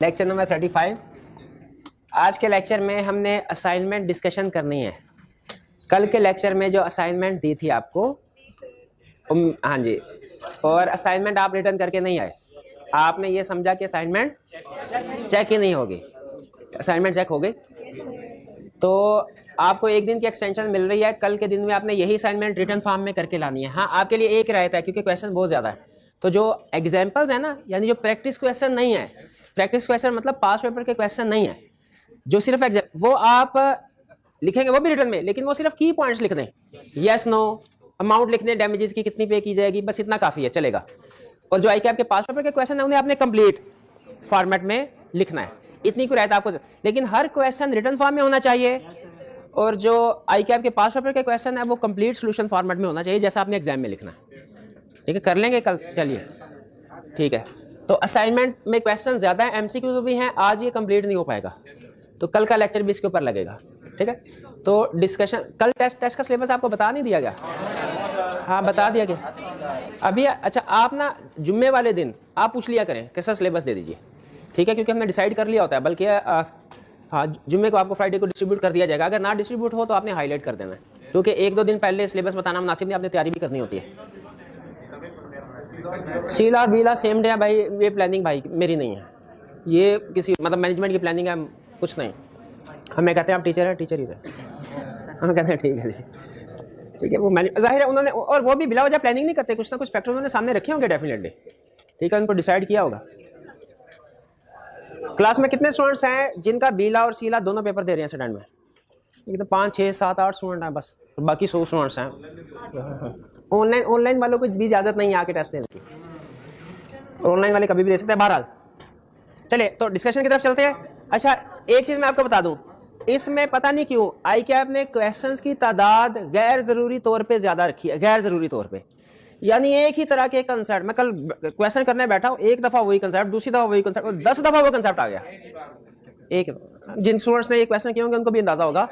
Lecture number 35। आज के lecture में हमने असाइनमेंट डिस्कशन करनी है। कल के लेक्चर में जो असाइनमेंट दी थी आपको, हाँ जी, और असाइनमेंट आप रिटर्न करके नहीं आए। आपने ये समझा कि असाइनमेंट चेक ही नहीं होगी। असाइनमेंट चेक हो गई तो आपको एक दिन की एक्सटेंशन मिल रही है। कल के दिन में आपने यही असाइनमेंट रिटर्न फॉर्म में करके लानी है। हाँ, आपके लिए एक रायता है क्योंकि क्वेश्चन बहुत ज़्यादा है। तो जो एग्जाम्पल्स है ना, यानी जो प्रैक्टिस क्वेश्चन नहीं है, प्रैक्टिस क्वेश्चन मतलब पास पेपर के क्वेश्चन नहीं है, जो सिर्फ एग्जाम वो आप लिखेंगे वो भी रिटर्न में, लेकिन वो सिर्फ की पॉइंट्स लिख दें, यस नो, अमाउंट लिख दें, डैमेजेस की कितनी पे की जाएगी, बस इतना काफ़ी है, चलेगा। और जो आई के पास पेपर के क्वेश्चन है उन्हें आपने कंप्लीट फॉर्मेट में लिखना है, इतनी कोई रहता आपको। लेकिन हर क्वेश्चन रिटर्न फॉर्म में होना चाहिए, और जो आई के पास पेपर के क्वेश्चन है वो कंप्लीट सोल्यूशन फॉर्मेट में होना चाहिए, जैसा आपने एग्जाम में लिखना है। ठीक है, कर लेंगे कल, चलिए ठीक है। तो असाइनमेंट में क्वेश्चन ज्यादा है, एमसीक्यू भी हैं, आज ये कंप्लीट नहीं हो पाएगा, तो कल का लेक्चर भी इसके ऊपर लगेगा। ठीक है, तो डिस्कशन कल टेस्ट का सिलेबस आपको बता नहीं दिया गया? हाँ, बता दिया गया अभी। अच्छा, आप ना जुम्मे वाले दिन आप पूछ लिया करें कैसा सिलेबस दे दीजिए, ठीक है, क्योंकि हमने डिसाइड कर लिया होता है। बल्कि हाँ, जुम्मे को आपको फ्राइडे को डिस्ट्रीब्यूट कर दिया जाएगा। अगर ना डिस्ट्रीब्यूट हो तो आपने हाईलाइट कर देना है, क्योंकि एक दो दिन पहले सिलेबस बताना मुनासिब नहीं, आपने तैयारी भी करनी होती है। सीला और बीला सेम डे है भाई, ये प्लानिंग भाई मेरी नहीं है, ये किसी मतलब मैनेजमेंट की प्लानिंग है, कुछ नहीं। हमें कहते हैं आप टीचर है, टीचर ही रहे, हम कहते हैं ठीक है जी, ठीक है। वो जाहिर है उन्होंने, और वो भी बिला वजह प्लानिंग नहीं करते, कुछ ना कुछ फैक्टर उन्होंने सामने रखे होंगे डेफिनेटली, ठीक है, उनको डिसाइड किया होगा। क्लास में कितने स्टूडेंट्स हैं जिनका बीला और सीला दोनों पेपर दे रहे हैं स्टूडेंट में? तो 5, 6, 7, 8 स्टूडेंट हैं बस, बाकी 100 स्टूडेंट्स हैं। ऑनलाइन वालों को भी इजाजत नहीं है आके टेस्ट देने की, ऑनलाइन वाले कभी भी दे सकते हैं। बहरहाल चलिए, तो डिस्कशन की तरफ चलते हैं। अच्छा, एक चीज मैं आपको बता दूं, इसमें पता नहीं क्यों आई कैप ने क्वेश्चंस की तादाद गैर जरूरी तौर पे ज्यादा रखी है, गैर जरूरी तौर पे। यानी एक ही तरह के कंसेप्ट, मैं कल क्वेश्चन करने बैठा हूं, एक दफा वही कंसेप्ट, दूसरी दफा वही कंसेप्ट, 10 दफा वो कंसेप्ट आ गया। एक जिन स्टूडेंट्स ने ये क्वेश्चन किए होंगे उनको भी अंदाजा होगा।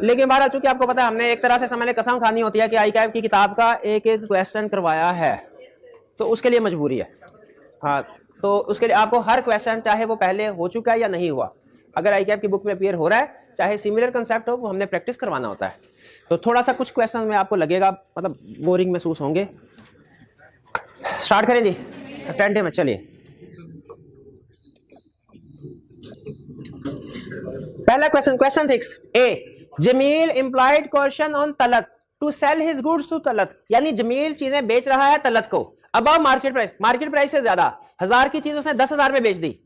लेकिन बारह, चूंकि आपको पता है हमने एक तरह से समझ कसम खानी होती है कि आई कैप की किताब का एक एक क्वेश्चन करवाया है, तो उसके लिए मजबूरी है। हाँ, तो उसके लिए आपको हर क्वेश्चन, चाहे वो पहले हो चुका है या नहीं हुआ, अगर आई कैप की बुक में अपीयर हो रहा है, चाहे सिमिलर कंसेप्ट हो, वो हमने प्रैक्टिस करवाना होता है। तो थोड़ा सा कुछ क्वेश्चन में आपको लगेगा मतलब बोरिंग महसूस होंगे। स्टार्ट करें जी, अटेंटिव में चलिए। पहला question, question 6 A, Jamil employed coercion on Talat to sell his goods to Talat. यानी जमील चीजें बेच रहा है तलत को above market price, market price से ज्यादा, 1000 की चीज उसने 10,000 में बेच दी।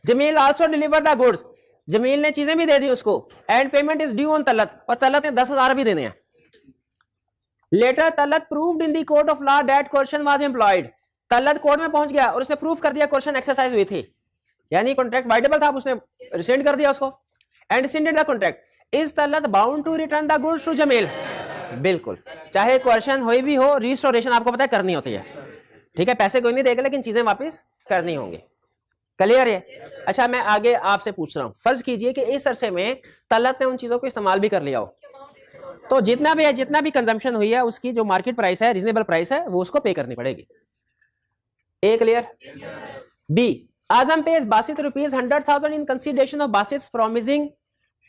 Jamil also deliver the goods, Jamil ने चीजें भी दे दी उसको, and payment is due on Talat, और तलत ने 10,000 भी देने हैं। Later Talat proved in the court of law that coercion was employed, Talat court में पहुंच गया और उसने प्रूफ कर दिया कोर्शन एक्सरसाइज हुई थी, यानी कॉन्ट्रैक्ट वाइडेबल था, उसने रिसेंड कर दिया उसको, and rescinded the contract. Is Talat bound to return the goods to Jamil? बिल्कुल, चाहे कोर्शन हुई भी हो, रिस्टोरेशन आपको पता है करनी होती है, ठीक है, पैसे कोई नहीं देगा लेकिन चीजें वापस करनी होंगी। क्लियर है? अच्छा, मैं आगे आपसे पूछ रहा हूं, फर्ज कीजिए कि इस अरसे में तलत ने उन चीजों को इस्तेमाल भी कर लिया हो, तो जितना भी है, जितना भी कंजम्पशन हुई है, उसकी जो मार्केट प्राइस है, रीजनेबल प्राइस है, वो उसको पे करनी पड़ेगी। A clear? B, Azam pays Basit rupees 100,000 in consideration of Basit's promising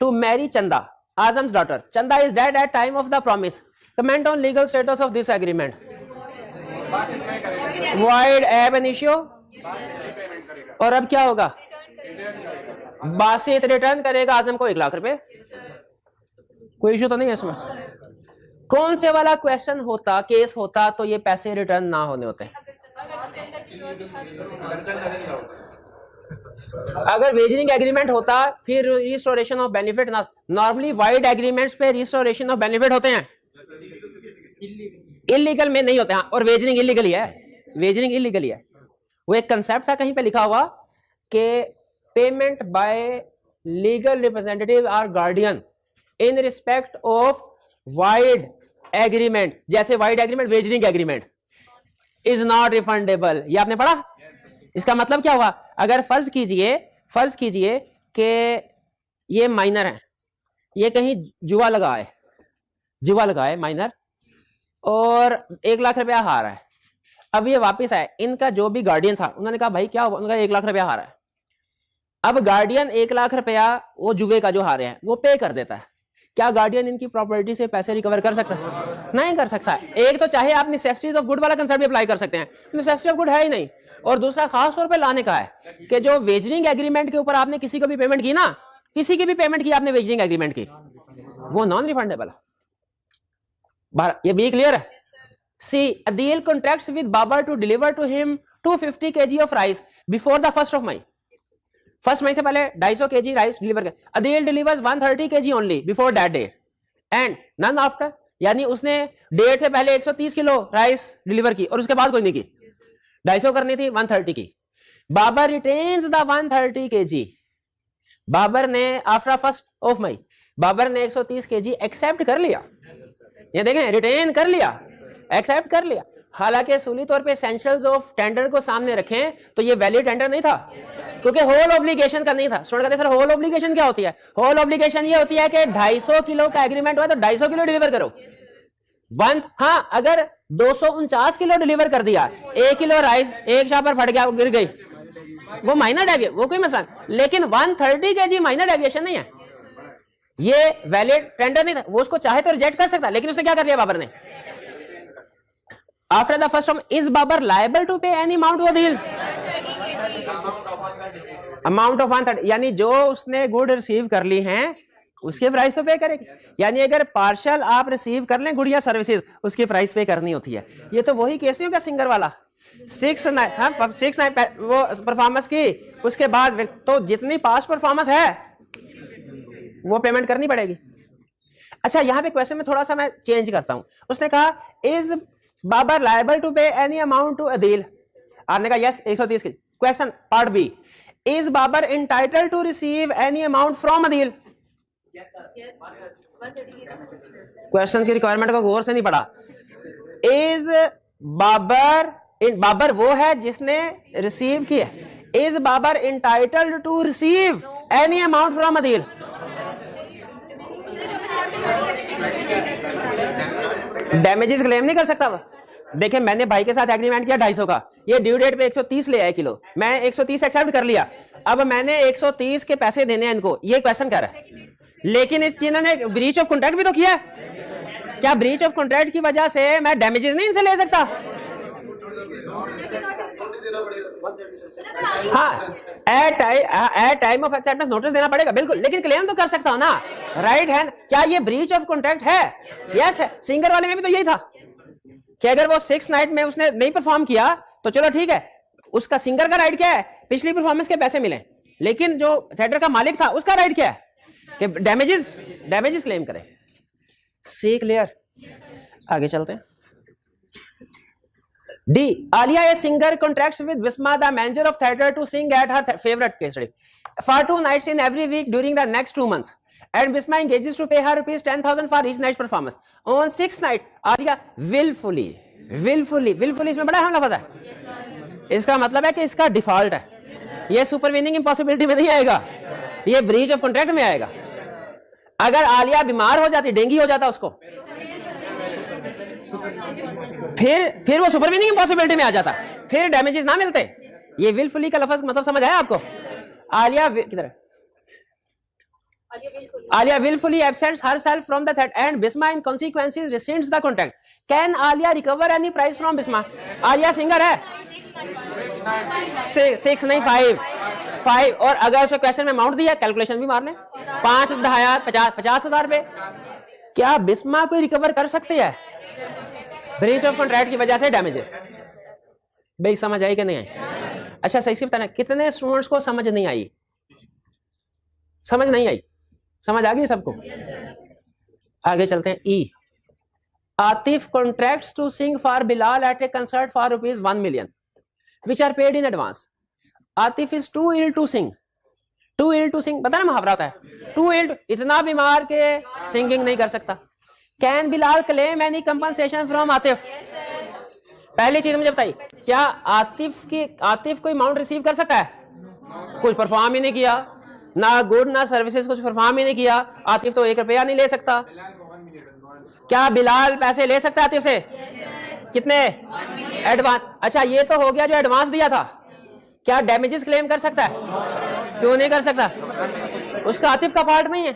to marry Chanda, Azam's daughter. Chanda is dead at time of the promise. Comment on legal status of this agreement. Void ab initio. और अब क्या होगा? Basit return करेगा आजम को 1 लाख रुपए। कोई issue तो नहीं है इसमें? कौन से वाला क्वेश्चन होता, केस होता तो ये पैसे रिटर्न ना होने होते? अगर वेजरिंग एग्रीमेंट होता, फिर रिस्टोरेशन ऑफ बेनिफिट ना, नॉर्मली वाइड एग्रीमेंट्स पे रिस्टोरेशन ऑफ बेनिफिट होते हैं, इलीगल में नहीं होते हैं। और वेजरिंग इलीगल ही है, वेजरिंग इलीगल ही है। वो एक कंसेप्ट था कहीं पे लिखा हुआ कि पेमेंट बाय लीगल रिप्रेजेंटेटिव और guardian in respect of void agreement, जैसे void agreement wagering agreement is not refundable. ये आपने पढ़ा? इसका मतलब क्या हुआ? अगर फर्ज कीजिए कि ये माइनर है, ये कहीं जुआ लगाए माइनर, और 1 लाख रुपया हारा है। अब ये वापस आए, इनका जो भी गार्डियन था, उन्होंने कहा भाई क्या हुआ? उन्होंने कहा 1 लाख रुपया हारा है। अब गार्डियन 1 लाख रुपया वो जुए का जो हारे हैं वो पे कर देता है, क्या गार्डियन इनकी प्रॉपर्टी से पैसे रिकवर कर सकता है? नहीं कर सकता। एक तो चाहे आप नेसेसिटीज ऑफ गुड वाला कंसेप्ट भी अप्लाई कर सकते हैं, नेसेसिटी ऑफ गुड है ही नहीं। और दूसरा खास तौर पे लाने का है कि जो वेजरिंग एग्रीमेंट के ऊपर आपने किसी को भी पेमेंट की ना, किसी की भी पेमेंट की आपने वेजरिंग एग्रीमेंट की, वो नॉन रिफंडेबल है। ये भी क्लियर है? C Adeel contracts with Babar to deliver to him 250 kg of rice before the 1st of May। 1 मई से पहले 250 kg राइस डिलीवर कर। Adeel delivers 130 kg only before that day and none after, यानी उसने डेट से पहले 130 किलो राइस डिलीवर की और उसके बाद कोई नहीं की। 250 करनी थी, 130 की। Babar retains the 130 kg। Babar ने after 1st of May Babar ने 130 kg एक्सेप्ट कर लिया। ये देखें, रिटेन कर लिया, एक्सेप्ट कर लिया। हालांकि सूली तौर पे एसेंशियल्स ऑफ टेंडर को सामने रखें तो ये वैलिड टेंडर नहीं था, क्योंकि होल ऑब्लिगेशन का नहीं था। स्टूडेंट कहते हैं सर होल ऑब्लिगेशन क्या होती है? होल ऑब्लिगेशन ये होती है कि 250 किलो का एग्रीमेंट हुआ तो 250 किलो डिलीवर करो। हाँ, अगर 249 किलो डिलीवर कर दिया, 1 किलो राइस एक शाह पर फट गया, वो गिर गई, वो माइनर डेविएशन, वो कोई मसला। लेकिन 130 kg माइनर डेविएशन नहीं है, ये वैलिड टेंडर नहीं था। वो उसको चाहे तो रिजेक्ट कर सकता, लेकिन उसने क्या कर लिया बाबर ने? After the 1st of is Babar liable to pay any amount to Adeel? Amount of 130, यानी जो उसने गुड रिसीव कर ली हैं उसके प्राइस तो पे करेगी। यानी अगर पार्शल आप रिसीव कर लें गुड या सर्विसेज, उसकी प्राइस पे करनी होती है। ये तो वही केस नहीं होगा सिंगर वाला 6 वो परफॉर्मेंस की, उसके बाद तो जितनी पास्ट परफॉर्मेंस है वो पेमेंट करनी पड़ेगी। अच्छा, यहां पे क्वेश्चन में थोड़ा सा मैं चेंज करता हूं। उसने कहा is Babar liable to pay any amount to Adeel? आपने कहा यस 130 की। Question part B, is Babar entitled to receive any amount from Adeel? Question की रिक्वायरमेंट को गौर से नहीं पढ़ा। इज बाबर वो है जिसने रिसीव किया, is Babar entitled to receive any amount from Adeel? Damages claim नहीं कर सकता वो। देखिए, मैंने भाई के साथ एग्रीमेंट किया 250 का, ये ड्यू डेट पे 130 ले आए किलो, मैं 130 एक्सेप्ट कर लिया, अब मैंने 130 के पैसे देने हैं इनको, ये क्वेश्चन कर रहा है। लेकिन इस चीज ने ब्रीच ऑफ कॉन्ट्रैक्ट भी तो किया। क्या ब्रीच ऑफ कॉन्ट्रैक्ट की वजह से मैं डैमेजेस नहीं इनसे ले सकता? हाँ, at time of acceptance notice देना पड़ेगा, बिल्कुल, लेकिन क्लेम तो कर सकता हूं ना, राइट है? क्या ये ब्रीच ऑफ कॉन्ट्रैक्ट है? यस है। सिंगर वाले में भी तो यही था कि अगर वो 6 नाइट में उसने नहीं परफॉर्म किया तो चलो ठीक है, उसका सिंगर का राइट क्या है? पिछली परफॉर्मेंस के पैसे मिले। लेकिन जो थिएटर का मालिक था उसका राइट क्या है? कि डैमेजेस क्लेम करे। सी क्लियर? आगे चलते हैं। D. Alia, a singer, contracts with Bisma, the manager of theatre, to sing at her favorite caterer for 2 nights in every week during the next 2 months. And Bisma engages to pay her ₹10,000 for each night's performance. On 6th night, Alia willfully इसमें बड़ा अहम लफ्ज़ है। इसका मतलब है कि इसका डिफॉल्ट है, ये सुपरवीनिंग इम्पॉसिबिलिटी में नहीं आएगा, ये ब्रीच ऑफ कॉन्ट्रैक्ट में आएगा। अगर आलिया बीमार हो जाती, डेंगू हो जाता उसको, फिर वो सुपरवीनिंग इम्पॉसिबिलिटी में आ जाता, फिर डैमेजेस ना मिलते। ये विलफुली का लफ्ज मतलब समझ आया आपको? Alia willfully absents herself from the theatre and Bisma in consequences rescinds the contract. Can Alia recover any price from Bisma? Alia singer है, 6 नहीं 5 और अगर उसने क्वेश्चन में अमाउंट दिया, कैलकुलेशन भी मारने, 50,000 रुपए, क्या बिस्मा कोई रिकवर कर सकती है ब्रीच ऑफ कॉन्ट्रैक्ट की वजह से डैमेजेस? भाई समझ आई कि नहीं आई? अच्छा, सही से बताना, कितने स्टूडेंट्स को समझ नहीं आई? समझ नहीं आई? समझ आ गई सबको? आगे चलते हैं। E, Atif contracts to sing for Bilal at a concert for ₹1 million which are paid in advance. Atif is too ill to sing. पता ना मुहावरा होता है, too ill, इतना बीमार के सिंगिंग नहीं कर सकता। Can Bilal claim any compensation from Atif? पहली चीज मुझे बताइए, क्या आतिफ कोई अमाउंट रिसीव कर सकता है? कुछ परफॉर्म ही नहीं किया, ना गुड ना सर्विसेज, कुछ परफॉर्म ही नहीं किया, आतिफ तो 1 रुपया नहीं ले सकता। क्या बिलाल पैसे ले सकता है आतिफ से? कितने? एडवांस। अच्छा, ये तो हो गया जो एडवांस दिया था, क्या डैमेजेस क्लेम कर सकता है? क्यों नहीं कर सकता? उसका आतिफ का पार्ट नहीं है,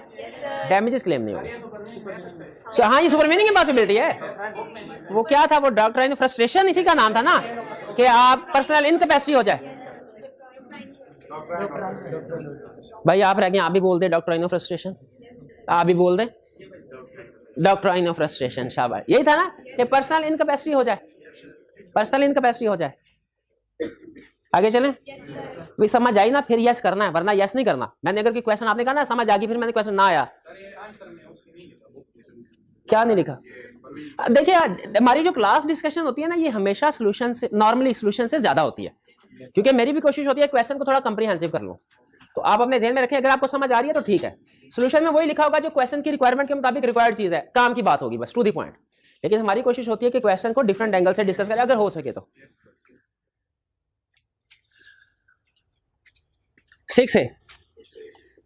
डैमेजेस क्लेम नहीं होगा। हाँ, ये सुपर मीनिंग इम्पॉसिबिलिटी है। वो क्या था, वो डॉक्ट्राइन ऑफ फ्रस्ट्रेशन, इसी का नाम था ना, कि आप पर्सनल इनकैपेसिटी हो जाए। भाई आप रह गए, आप भी बोल दे डॉक्ट्राइन ऑफ फ्रस्ट्रेशन, आप भी बोल दे डॉक्ट्राइन ऑफ फ्रस्ट्रेशन। शाबाश, यही था ना कि पर्सनल इनकैपेसिटी हो जाए, पर्सनल इनकैपेसिटी हो जाए। आगे चलें, भी समझ आई ना, फिर यस करना है, वरना यस नहीं करना। मैंने अगर कोई क्वेश्चन आपने कहा ना समझ आ गई, फिर मैंने क्वेश्चन ना आया, क्या नहीं लिखा? देखिए हमारी जो क्लास डिस्कशन होती है ना, ये हमेशा सॉल्यूशन से, नॉर्मली सॉल्यूशन से ज्यादा होती है, क्योंकि मेरी भी कोशिश होती है क्वेश्चन को थोड़ा कंप्रीहेंसिव कर लूं। तो आप अपने ज़हन में रखें, अगर आपको समझ आ रही है तो ठीक है। सॉल्यूशन में वही लिखा होगा जो क्वेश्चन की रिक्वायरमेंट के मुताबिक रिक्वायर्ड चीज है, काम की बात होगी, बस टू द पॉइंट। लेकिन हमारी कोशिश होती है कि क्वेश्चन को डिफरेंट एंगल से डिस्कस करें, अगर हो सके तो। 6 है,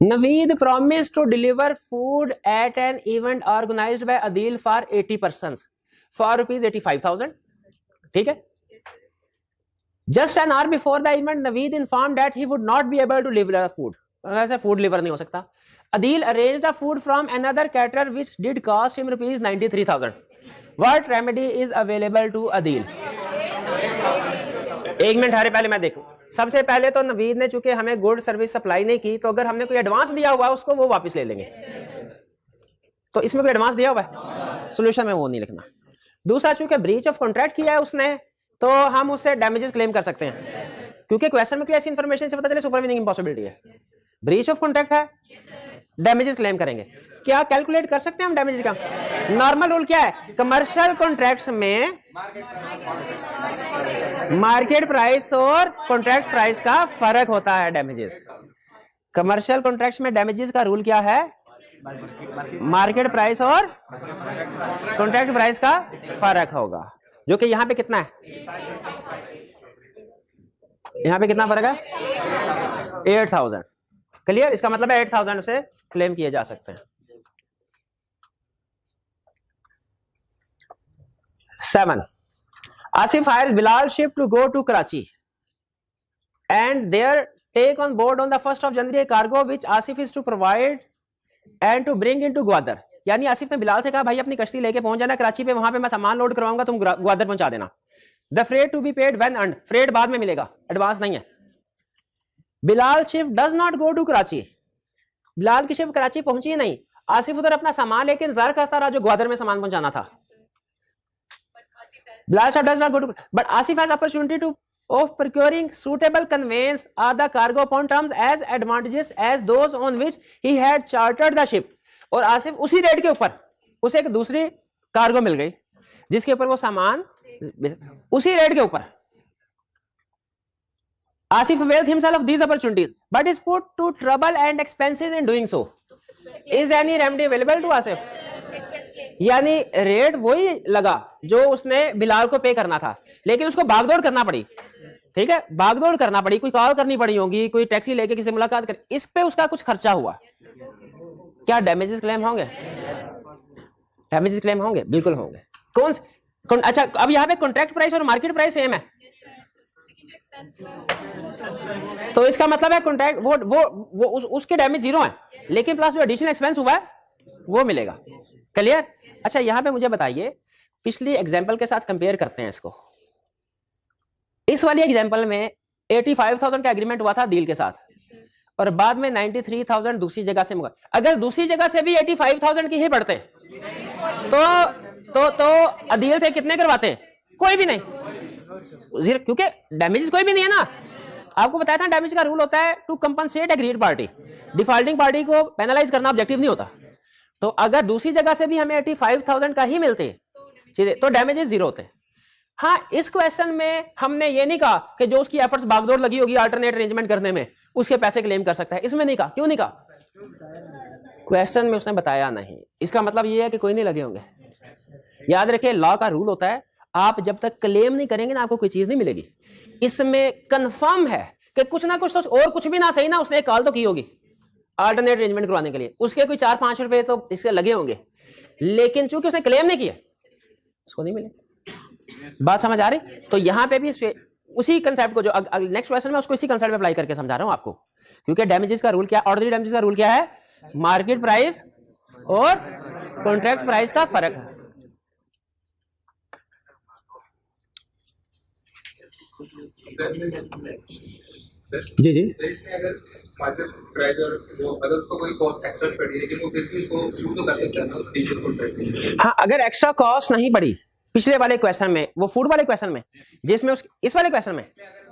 Naveed promised to deliver food at an event organized by Adil for 80 persons for rupees 85,000. ठीक है? Just an hour before the event, Naveed informed that he would not be able to deliver food. ऐसे food deliver नहीं हो सकता। Adil arranged the food from another caterer, which did cost him rupees 93,000. What remedy is available to Adil? एक minute हारे, पहले मैं देखूं। सबसे पहले तो नवीद ने चूंकि हमें गुड सर्विस सप्लाई नहीं की, तो अगर हमने कोई एडवांस दिया हुआ है उसको वो वापस ले लेंगे। तो इसमें कोई एडवांस दिया हुआ है, सोल्यूशन में वो नहीं लिखना। दूसरा, चूंकि ब्रीच ऑफ कॉन्ट्रैक्ट किया है उसने, तो हम उससे डैमेजेस क्लेम कर सकते हैं, क्योंकि क्वेश्चन में कोई ऐसी इंफॉर्मेशन से पता चले सुपर मीनिंग इम्पॉसिबिलिटी है। ब्रीच ऑफ कॉन्ट्रैक्ट है, डैमेजेस क्लेम करेंगे। क्या कैलकुलेट कर सकते हैं हम डैमेज का? नॉर्मल रूल क्या है, कमर्शियल कॉन्ट्रैक्ट्स में मार्केट प्राइस और कॉन्ट्रैक्ट प्राइस का फर्क होता है डैमेजेस। कमर्शियल कॉन्ट्रैक्ट्स में डैमेजेस का रूल क्या है? मार्केट प्राइस और कॉन्ट्रैक्ट प्राइस का फर्क होगा, जो कि यहां पे कितना है? यहां पे कितना फर्क है? 8,000। क्लियर? इसका मतलब है 8,000 से क्लेम किए जा सकते हैं। 7. Asif hires Bilal ship to go to Karachi and there take on board on the 1st of January a cargo which Asif is to provide and to bring into Gwadar. यानी आसिफ ने बिलाल से कहा, भाई अपनी कश्ती लेके पहुंच जाना कराची पे, वहां पे मैं सामान लोड करवाऊंगा, तुम ग्वादर पहुंचा देना। The freight to be paid when earned. Freight बाद में मिलेगा, एडवांस नहीं है। Bilal ship does not go to Karachi. Bilal की शिप कराची पहुंची नहीं। आसिफ उधर अपना सामान लेके इंतजार करता रहा जो ग्वादर में सामान पहुंचाना था। Bilal does not go to, but Asif has opportunity to of procuring suitable conveyance or the cargo upon terms as advantageous as those on which he had chartered the ship. और आसिफ उसी रेट के ऊपर उसे एक दूसरी cargo मिल गई जिसके ऊपर वो सामान, उसी रेट के ऊपर। Asif avails himself of these opportunities, but is put to trouble and expenses in doing so. Is any remedy available to Asif? यानी रेट वही लगा जो उसने बिलाल को पे करना था, लेकिन उसको भागदौड़ करना पड़ी। ठीक है, भागदौड़ करना पड़ी, कोई कॉल करनी पड़ी होगी, कोई टैक्सी लेके किसी मुलाकात कर, इस पे उसका कुछ खर्चा हुआ। क्या डैमेजेस क्लेम होंगे? डैमेजेस क्लेम होंगे, बिल्कुल होंगे। अच्छा, अब यहाँ पे कॉन्ट्रैक्ट प्राइस और मार्केट प्राइस सेम है, तो इसका मतलब है कॉन्ट्रैक्ट वो उसके डैमेज 0 है, लेकिन प्लस जो एडिशनल एक्सपेंस हुआ है वो मिलेगा। क्लियर? अच्छा, यहां पे मुझे बताइए, पिछली एग्जांपल के साथ कंपेयर करते हैं इसको। इस वाली एग्जांपल में 85,000 का एग्रीमेंट हुआ था डील के साथ, और बाद में 93,000 दूसरी जगह से मंगा। अगर दूसरी जगह से भी 85,000 की ही बढ़ते तो अदील से कितने करवाते? कोई भी नहीं, क्योंकि डैमेज कोई भी नहीं है ना। आपको बताया था डैमेज का रूल होता है to compensate agreed party, defaulting party को पेनलाइज करना ऑब्जेक्टिव नहीं होता। तो अगर दूसरी जगह से भी हमें 85,000 का ही मिलते चीजें तो डैमेजेस 0 होते। हाँ, इस क्वेश्चन में हमने ये नहीं कहा कि जो उसकी एफर्ट्स भागदौड़ लगी होगी अल्टरनेट अरेंजमेंट करने में उसके पैसे क्लेम कर सकता है, इसमें नहीं कहा। क्यों नहीं कहा? क्वेश्चन में उसने बताया नहीं। इसका मतलब ये है कि कोई नहीं लगे होंगे। याद रखिए, लॉ का रूल होता है आप जब तक क्लेम नहीं करेंगे ना आपको कोई चीज नहीं मिलेगी। इसमें कंफर्म है कि कुछ ना कुछ तो, और कुछ भी ना सही ना, उसने एक कॉल तो की होगी अल्टरनेट अरेंजमेंट करवाने के लिए, उसके कोई 4-5 रुपए तो इसके लगे होंगे, लेकिन चूंकि उसने क्लेम नहीं किया उसको नहीं मिले। बात समझ आ रही? तो यहां पे भी उसी कंसेप्ट को जो नेक्स्ट क्वेश्चन में उसको इसी कंसेप्ट पे अप्लाई करके समझा रहा हूं आपको क्योंकि डैमेजेस का रूल क्या, ऑर्डिनरी डैमेजेस का रूल क्या है, मार्केट प्राइस और कॉन्ट्रैक्ट प्राइस का फर्क है। जी जी, अगर मार्केट प्राइस और वो अगर उसको कोई कॉस्ट एक्स्ट्रा पड़ी है, लेकिन वो फिर भी उसको शुरू तो कर सकता है ना टी-शर्ट कॉन्ट्रैक्ट। हाँ, अगर एक्स्ट्रा कॉस्ट नहीं पड़ी पिछले वाले क्वेश्चन में, वो फूड वाले क्वेश्चन में, जिसमें इस वाले क्वेश्चन में,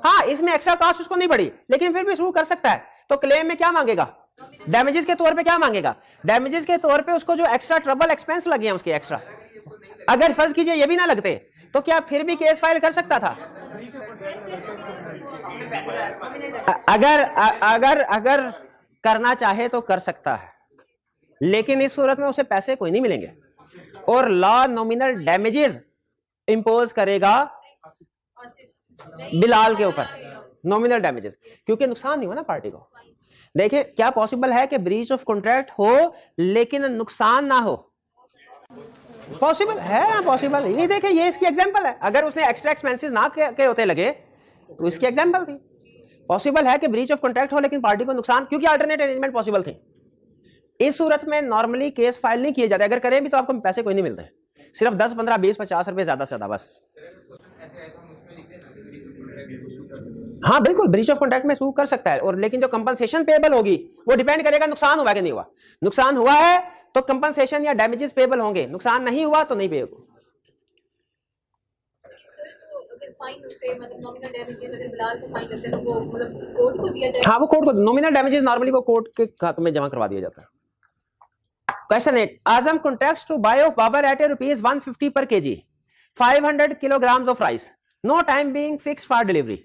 हाँ इसमें एक्स्ट्रा कॉस्ट उसको नहीं पड़ी लेकिन फिर भी शुरू कर सकता है, तो क्लेम में क्या मांगेगा, डैमेजेस के तौर पे क्या मांगेगा, डैमेजेस के तौर पे उसको जो एक्स्ट्रा ट्रबल एक्सपेंस लगे हैं उसके एक्स्ट्रा, अगर फर्ज कीजिए ये भी ना लगते तो क्या फिर भी केस फाइल कर सकता था। अगर अगर अगर करना चाहे तो कर सकता है, लेकिन इस सूरत में उसे पैसे कोई नहीं मिलेंगे और लॉ नॉमिनल डैमेजेस इंपोज करेगा बिलाल के ऊपर, नॉमिनल डैमेजेस, क्योंकि नुकसान नहीं हुआ ना पार्टी को। देखिए क्या पॉसिबल है कि ब्रीच ऑफ कॉन्ट्रैक्ट हो लेकिन नुकसान ना हो, पॉसिबल है ना, पॉसिबल। ये देखिए ये इसकी एग्जांपल है, अगर उसने एक्स्ट्रा एक्सपेंसेस ना के होते लगे तो इसकी एग्जांपल थी। पॉसिबल है कि ब्रीच ऑफ कॉन्ट्रैक्ट हो लेकिन पार्टी को नुकसान, क्योंकि अल्टरनेट अरेंजमेंट पॉसिबल थी। इस सूरत में नॉर्मली केस फाइल नहीं किए जाते, अगर करें भी तो आपको पैसे कोई नहीं मिलते, सिर्फ 10, 15, 20, 50 रुपए ज्यादा से ज्यादा बस। हाँ बिल्कुल, ब्रीच ऑफ कॉन्ट्रैक्ट में सू कर सकता है, और लेकिन जो कंपनसेशन पेबल होगी वो डिपेंड करेगा नुकसान हुआ कि नहीं हुआ। नुकसान हुआ है तो कंपनसेशन या डैमेजेस पेबल होंगे, नुकसान नहीं हुआ तो नहीं पे होगा। हाँ वो कोर्ट को, नॉमिनल डैमेजेस नॉर्मली वो कोर्ट के खाते में जमा करवा दिया जाता है। Question 8, Azam contracts to buy of Babar at ₹150 per kg 500 kilograms of rice, no time being fixed for delivery.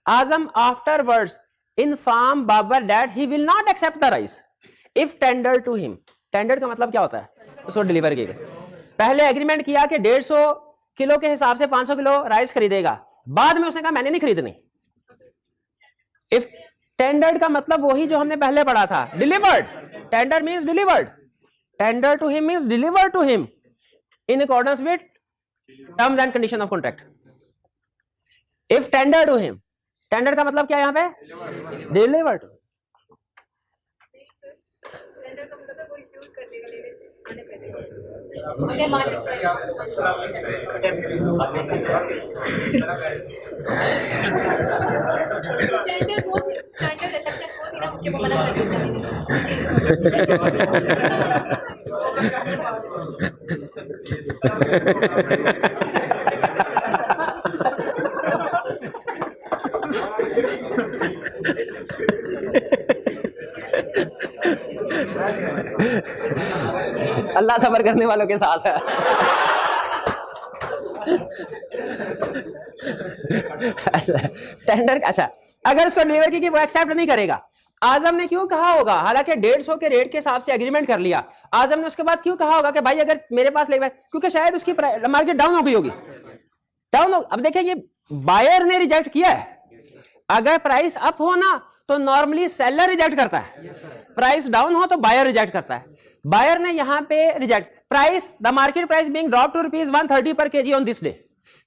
Azam afterwards inform Babar that he will not accept the rice if tendered to him. Tender का मतलब क्या होता है, उसको deliver किया। पहले agreement किया कि 150 किलो के हिसाब से 500 किलो राइस खरीदेगा, बाद में उसने कहा मैंने नहीं खरीदनी। इफ टेंडर्ड का मतलब वही जो हमने पहले पढ़ा था, delivered. Tender means delivered, tender to him means delivered to him in accordance with terms and condition of contract. If tender to him, tender का मतलब क्या है यहाँ पे, डिलीवर्ड। अल्लाह सब्र करने वालों के साथ है। टेंडर अच्छा, अगर उसको डिलीवर की वो एक्सेप्ट नहीं करेगा, आजम ने क्यों कहा होगा, हालांकि 150 के रेट के हिसाब से एग्रीमेंट कर लिया, आजम ने उसके बाद क्यों कहा होगा कि भाई अगर मेरे पास ले, क्योंकि शायद उसकी मार्केट डाउन हो गई होगी, डाउन हो। अब देखिए ये बायर ने रिजेक्ट किया है, अगर प्राइस अप हो ना तो नॉर्मली सेलर रिजेक्ट करता है, प्राइस डाउन हो तो बायर रिजेक्ट करता है। बायर ने यहां पे reject price, the market price being drop to ₹130 per kg on this day,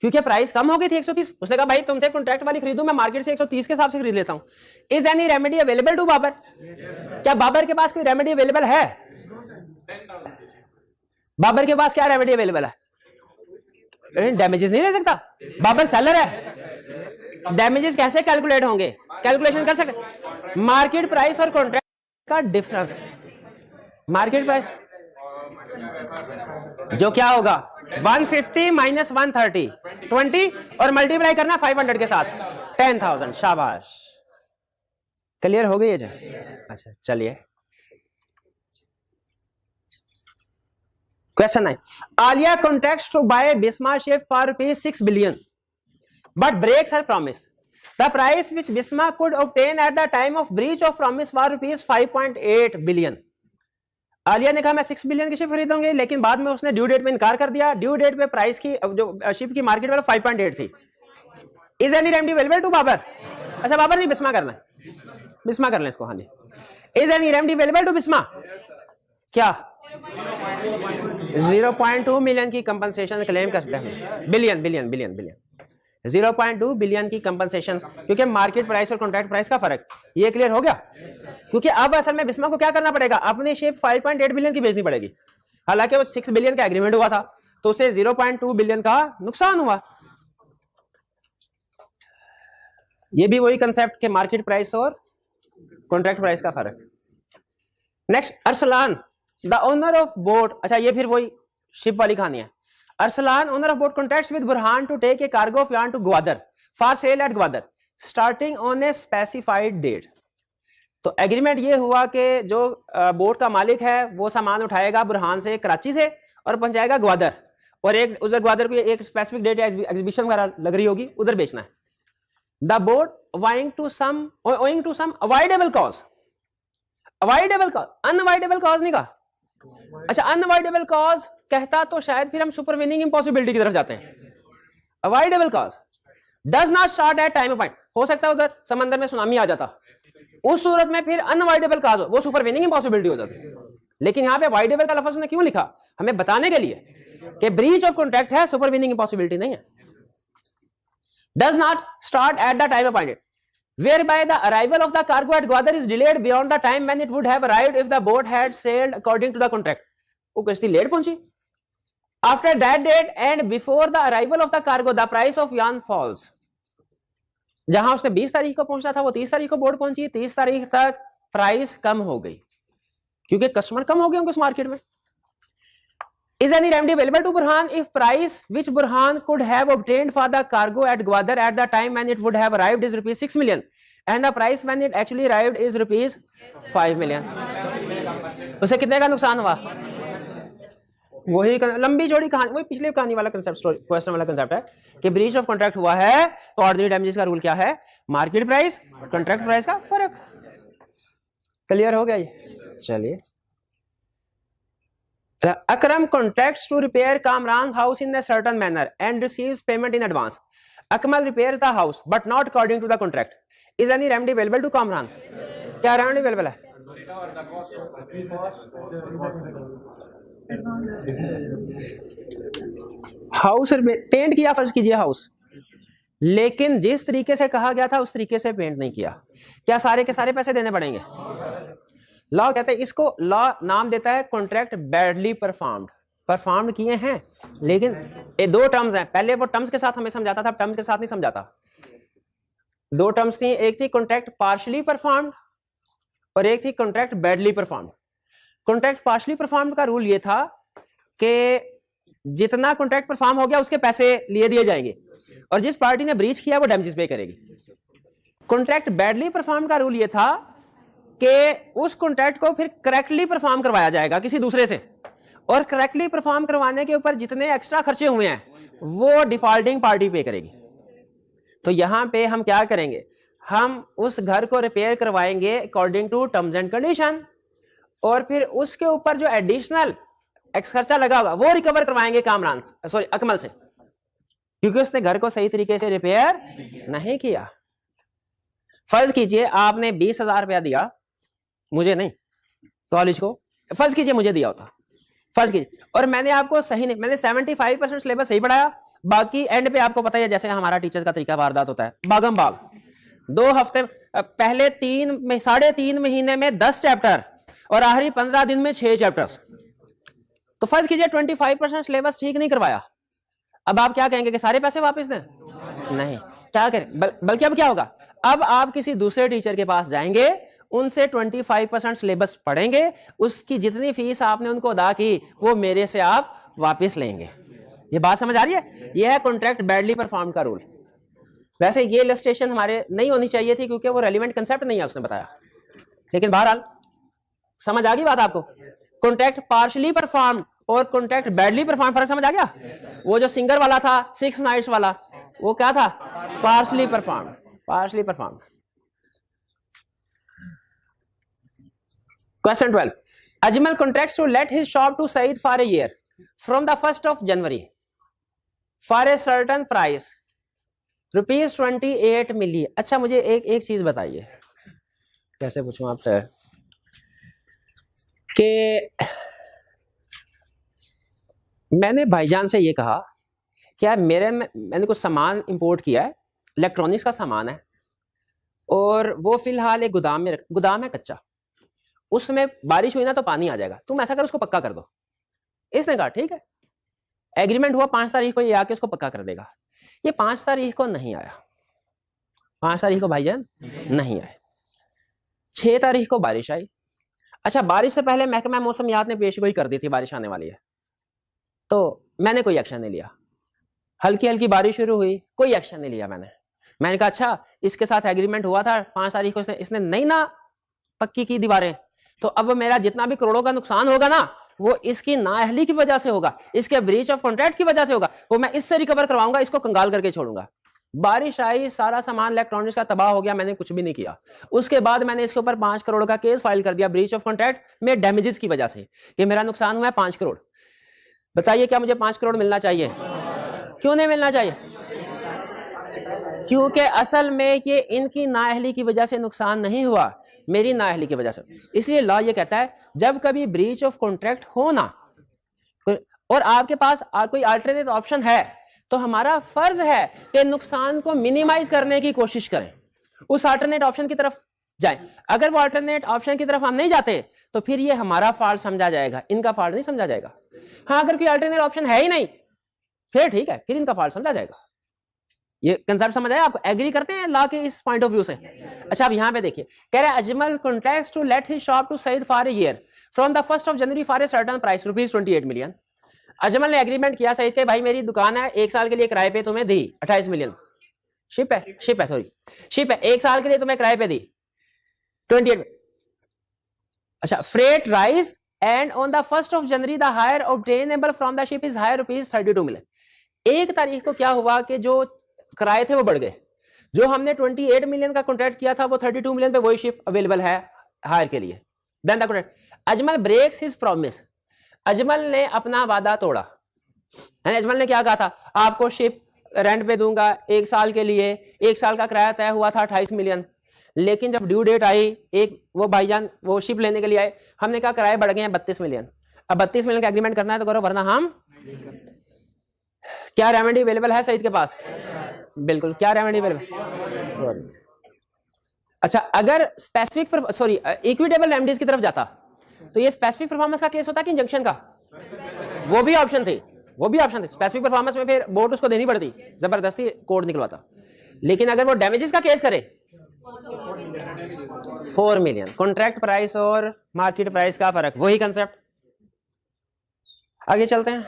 क्योंकि प्राइस कम हो गई थी 130। उसने कहा भाई तुमसे कॉन्ट्रैक्ट वाली खरीदूं, मैं मार्केट से 130 के हिसाब से खरीद लेता हूं। Is any remedy available to Babar, क्या बाबर के पास कोई रेमेडी अवेलेबल है, बाबर के पास क्या रेमेडी अवेलेबल है, डैमेजेस नहीं ले सकता, बाबर सेलर है, डैमेजेस कैसे कैलकुलेट होंगे, कैलकुलेशन कर सकते, मार्केट प्राइस और कॉन्ट्रैक्ट का डिफरेंस, मार्केट प्राइस जो क्या होगा 150 माइनस 130 20 और मल्टीप्लाई करना 500 के साथ 10,000। शाबाश, क्लियर हो गई है जी। अच्छा चलिए question 9, Aliya contracts to buy Bisma ship for ₹6 billion but breaks her promise. The price which Bisma could obtain at the time of breach of promise was ₹5.8 billion. Alia ने कहा मैं 6 बिलियन की शिप खरीदूंगी, लेकिन बाद में उसने ड्यू डेट में इनकार कर दिया, ड्यू डेट पे प्राइस की जो शिप की मार्केट वैल्यू 5.8 थी। Is any remedy available to Babar, अच्छा बाबर नहीं बिस्मा करना, बिस्मा कर लें इसको, हाँ जी। Is any remedy available to Bisma, क्या 0.2 मिलियन की कंपनसेशन क्लेम करते हैं, billion billion billion billion 0.2 billion की कंपनसेशन, क्योंकि मार्केट प्राइस और कॉन्ट्रैक्ट प्राइस का फर्क, ये क्लियर हो गया। क्योंकि अब असल में बिस्मा को क्या करना पड़ेगा, अपनी शिप 5.8 बिलियन की बेचनी पड़ेगी, हालांकि वो 6 बिलियन का एग्रीमेंट हुआ था, तो उसे 0.2 बिलियन का नुकसान हुआ। ये भी वही कंसेप्ट के मार्केट प्राइस और कॉन्ट्रैक्ट प्राइस का फर्क। Next, Arsalan the owner of boat, अच्छा ये फिर वही शिप वाली कहानी है। Arsalan owner of boat contracts with Burhan to take a cargo of yarn to Gwadar for sale at Gwadar starting on a specified date. तो एग्रीमेंट ये हुआ कि जो बोट का मालिक है वो सामान उठाएगा बुरहान से, कराची से, और पहुंचाएगा ग्वादर, और एक उधर ग्वादर को एक स्पेसिफिक डेट एग्जीबिशन वगैरह लग रही होगी, उधर बेचना है। The boat owing to some avoidable cause, avoidable cause, unavoidable cause नहीं कहा, अच्छा अनअवॉइडेबल कॉज कहता तो शायद फिर हम सुपरवीनिंग इम्पॉसिबिलिटी की तरफ जाते हैं। Avoidable cause does not start at time point, हो सकता है उधर समंदर में सुनामी आ जाता, उस सूरत में फिर अनअवॉइडेबल कॉज हो, वो सुपरवीनिंग इम्पॉसिबिलिटी हो जाती। लेकिन यहाँ पे अवॉइडेबल का लफ्ज उसने क्यों लिखा, हमें बताने के लिए कि ब्रीच ऑफ कॉन्ट्रैक्ट है, सुपरवीनिंग इम्पॉसिबिलिटी नहीं है। Does not start at the time appointed whereby the arrival of the cargo at Gwadar is delayed beyond the time when it would have arrived if the boat had sailed according to the contract. वो कश्ती late पहुंची। After that date and before the arrival of the cargo, the price of yarn falls. जहां उसने 20 तारीख को पहुंचना था वो 30 तारीख को बोट पहुंची, 30 तारीख तक प्राइस कम हो गई क्योंकि कस्टमर कम हो गए होंगे उस मार्केट में। Is any remedy available to Burhan if price which Burhan could have obtained for the cargo at Gwadar at the time when it would have arrived is rupees 6 million and the price when it actually arrived is rupees 5 million? उसे कितने का नुकसान हुआ? वही लंबी चौड़ी कहानी, वही पिछले कहानी वाला कंसेप्ट, क्वेश्चन वाला कंसेप्ट है कि ब्रीच ऑफ कॉन्ट्रैक्ट हुआ है तो ऑर्डिनरी डैमेजेस का रूल क्या है, मार्केट प्राइस कॉन्ट्रैक्ट प्राइस का फर्क। क्लियर हो गया ये? चलिए, Akram contracts to repair Kamran's house in a certain manner and receives payment in advance. Akmal repairs the house but not according to the contract. Is any remedy available to Kamran? क्या remedy available है? House paint किया, फर्ज कीजिए house, लेकिन जिस तरीके से कहा गया था उस तरीके से पेंट नहीं किया, क्या सारे के सारे पैसे देने पड़ेंगे? लॉ कहते हैं इसको, लॉ नाम देता है कॉन्ट्रैक्ट बैडली परफॉर्म्ड, परफॉर्म किए हैं लेकिन ये दो टर्म्स हैं, पहले वो टर्म्स के साथ हमें समझाता था, टर्म्स के साथ नहीं समझाता। दो टर्म्स थी, एक थी कॉन्ट्रैक्ट पार्शली परफॉर्म्ड और एक थी contract badly performed. Contract partially performed का रूल ये था कि जितना कॉन्ट्रैक्ट परफॉर्म हो गया उसके पैसे लिए दिए जाएंगे और जिस पार्टी ने ब्रीच किया वो डैमेजेस पे करेगी। कॉन्ट्रैक्ट बैडली परफॉर्म का रूल ये था कि उस कॉन्ट्रैक्ट को फिर करेक्टली परफॉर्म करवाया जाएगा किसी दूसरे से, और करेक्टली परफॉर्म करवाने के ऊपर जितने एक्स्ट्रा खर्चे हुए हैं वो डिफॉल्टिंग पार्टी पे करेगी। तो यहां पे हम क्या करेंगे, हम उस घर को रिपेयर करवाएंगे according to terms and condition, और फिर उसके ऊपर जो एडिशनल खर्चा लगा होगा वो रिकवर करवाएंगे कामरान, सॉरी अकमल से, क्योंकि उसने घर को सही तरीके से रिपेयर नहीं किया। फर्ज कीजिए आपने 20,000 रुपया दिया, मुझे नहीं, कॉलेज को, फर्ज कीजिए मुझे दिया होता, फर्ज कीजिए, और मैंने आपको सही नहीं, मैंने 75% सिलेबस सही पढ़ाया, बाकी एंड पे आपको पता है जैसे हमारा टीचर्स का तरीका वारदात होता है, बागम बाग 2 हफ्ते, पहले 3.5 महीने में 10 चैप्टर और आखिरी 15 दिन में 6 चैप्टर्स। तो फर्ज कीजिए 25% सिलेबस ठीक नहीं करवाया, अब आप क्या कहेंगे कि सारे पैसे वापस दें? नहीं, क्या करें, बल्कि अब क्या होगा, अब आप किसी दूसरे टीचर के पास जाएंगे, उनसे 25% सिलेबस पढ़ेंगे, उसकी जितनी फीस आपने उनको अदा की वो मेरे से आप वापस लेंगे। ये बात समझ आ रही है? ये है कॉन्ट्रैक्ट बैडली परफॉर्म का रूल। वैसे ये इलस्ट्रेशन हमारे नहीं होनी चाहिए थी क्योंकि वो रेलिवेंट कंसेप्ट नहीं है उसने बताया, लेकिन बहरहाल समझ आ गई बात आपको। कॉन्ट्रैक्ट पार्शली परफॉर्म और कॉन्ट्रैक्ट बैडली परफॉर्म फर्क समझ आ गया? वो जो सिंगर वाला था 6 नाइट्स वाला, वो क्या था? Partially perform, partially perform. Question 12. Ajmal contracts to let his shop to Saeed for a year from the 1st of January for a certain price rupees 28 million. अच्छा मुझे एक चीज बताइए, कैसे पूछूं आपसे कि मैंने भाईजान से ये कहा क्या मैंने कुछ सामान इंपोर्ट किया है, इलेक्ट्रॉनिक्स का सामान है, और वो फिलहाल एक गोदाम है कच्चा, उसमें बारिश हुई ना तो पानी आ जाएगा, तुम ऐसा कर उसको पक्का कर दो। इसने कहा ठीक है, एग्रीमेंट हुआ 5 तारीख को ये आके उसको पक्का कर देगा। ये 5 तारीख को नहीं आया, 5 तारीख को भाईजान नहीं आए। 6 तारीख को बारिश आई। अच्छा, बारिश से पहले महकमा मौसमियात ने पेशगोई कर दी थी बारिश आने वाली है, तो मैंने कोई एक्शन नहीं लिया। हल्की हल्की बारिश शुरू हुई, कोई एक्शन नहीं लिया मैंने कहा अच्छा इसके साथ एग्रीमेंट हुआ था 5 तारीख को, इसने नहीं ना पक्की की दीवारें, तो अब मेरा जितना भी करोड़ों का नुकसान होगा ना वो इसकी नाअहली की वजह से होगा, इसके ब्रीच ऑफ कॉन्ट्रैक्ट की वजह से होगा, वो मैं इससे रिकवर करवाऊंगा, इसको कंगाल करके छोड़ूंगा। बारिश आई, सारा सामान इलेक्ट्रॉनिक्स का तबाह हो गया, मैंने कुछ भी नहीं किया। उसके बाद मैंने इसके ऊपर 5 करोड़ का केस फाइल कर दिया ब्रीच ऑफ कॉन्ट्रैक्ट में डैमेजेस की वजह से, कि मेरा नुकसान हुआ है 5 करोड़। बताइए क्या मुझे 5 करोड़ मिलना चाहिए? क्यों नहीं मिलना चाहिए? क्योंकि असल में ये इनकी नाअहली की वजह से नुकसान नहीं हुआ, मेरी नाअहली की वजह से। इसलिए लॉ ये कहता है जब कभी ब्रीच ऑफ कॉन्ट्रैक्ट हो ना और आपके पास कोई अल्टरनेट ऑप्शन है तो हमारा फर्ज है कि नुकसान को मिनिमाइज करने की कोशिश करें, उस अल्टरनेट ऑप्शन की तरफ जाएं। अगर वो अल्टरनेट ऑप्शन की तरफ हम नहीं जाते तो फिर ये हमारा फॉल्ट समझा जाएगा, इनका फॉल्ट नहीं समझा जाएगा। हाँ, अगर कोई अल्टरनेट ऑप्शन है ही नहीं फिर ठीक है, फिर इनका फॉल्ट समझा जाएगा। ये कंसेप्ट समझ आया? आप एग्री करते हैं लॉ के इस पॉइंट ऑफ व्यू से? अच्छा, अब यहां पे देखिए, कह रहा है Ajmal contracts to let his shop to Saeed for a year from the 1st of January for a certain price ₹28 million. Ajmal ने एग्रीमेंट किया सईद के, भाई मेरी दुकान है 1 साल के लिए किराए पे तुम्हें दी 28 मिलियन, शिप है 1 साल के लिए तुम्हें किराए पे दी 28। अच्छा, freight rise and on the 1st of January the hire obtainable from the ship is higher ₹32 million. 1 तारीख को क्या हुआ कि जो किराए थे वो बढ़ गए, जो हमने 28 मिलियन का कॉन्ट्रैक्ट किया था वो 32 मिलियन पे वही शिप अवेलेबल है हायर के लिए। Then the contract, Ajmal breaks his promise, Ajmal ने अपना वादा तोड़ा। अजमल ने क्या कहा था, आपको शिप रेंट पे दूंगा 1 साल के लिए, 1 साल का किराया तय हुआ था 28 मिलियन, लेकिन जब ड्यू डेट आई, एक वो भाईजान वो शिप लेने के लिए आए, हमने कहा किराए बढ़ गए हैं 32 मिलियन, अब 32 मिलियन का एग्रीमेंट करना है तो करो, वरना हम क्या रेमेडी अवेलेबल है सईद के पास? बिल्कुल, क्या रेमेडी अवेलेबल? अच्छा, अगर स्पेसिफिक इक्विटेबल रेमेडीज की तरफ जाता तो ये स्पेसिफिक परफॉर्मेंस का केस होता कि इंजंक्शन का? वो भी ऑप्शन थे, स्पेसिफिक परफॉर्मेंस में फिर बोर्ड उसको देनी पड़ती, जबरदस्ती कोड निकलवाता। लेकिन अगर वो डैमेजेस का केस करे 4 मिलियन, कॉन्ट्रैक्ट प्राइस और मार्केट प्राइस का फर्क, वही कंसेप्ट। आगे चलते हैं।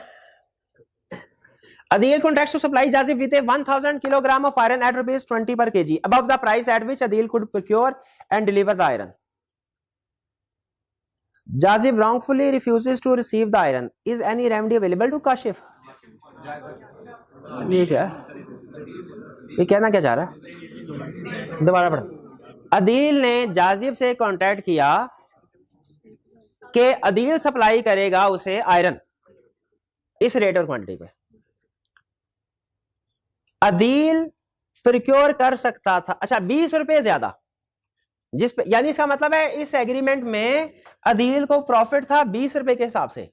Adil contracts to supply Jazib with a 1000 kilogram of iron at ₹20 per kg above the price at which Adil could procure and deliver the iron. Jazib wrongfully refuses to receive the iron. Is any remedy available to Kashif? ये क्या? ये कहना क्या चाह रहा है? दोबारा पढ़ो। अदील ने जाजिब से कॉन्ट्रैक्ट किया कि अदील सप्लाई करेगा उसे आयरन इस रेट और क्वांटिटी पे। अदील प्रिक्योर कर सकता था, अच्छा 20 रुपए ज्यादा, जिस पे यानी इसका मतलब है इस एग्रीमेंट में अदील को प्रॉफिट था 20 रुपए के हिसाब से,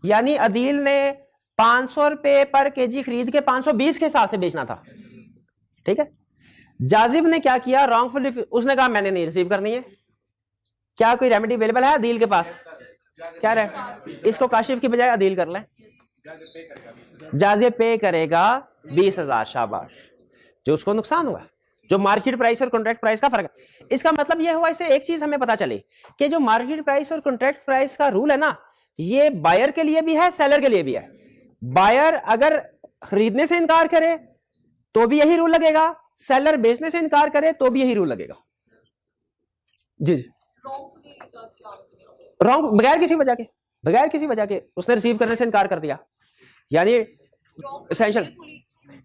यानी अदील ने 500 रुपए पर केजी खरीद के 520 के हिसाब से बेचना था। ठीक है, जाजिब ने क्या किया, रॉन्गफुल, उसने कहा मैंने नहीं रिसीव करनी है। क्या कोई रेमेडी अवेलेबल है अदील के पास? क्या रहे, इसको काशिफ की बजाय अदील कर लें। जाजिब पे करेगा 20,000, शाबाश, जो उसको नुकसान हुआ, जो मार्केट प्राइस और कॉन्ट्रैक्ट प्राइस का फर्क है। इसका मतलब यह हुआ, इससे एक चीज हमें पता चली कि जो मार्केट प्राइस और कॉन्ट्रैक्ट प्राइस का रूल है ना, ये बायर के लिए भी है, सेलर के लिए भी है। बायर अगर खरीदने से इनकार करे तो भी यही रूल लगेगा, सेलर बेचने से इनकार करे तो भी यही रूल लगेगा। जी जी, रॉन्ग बगैर किसी वजह के उसने रिसीव करने से इनकार कर दिया, यानी एसेंशियल।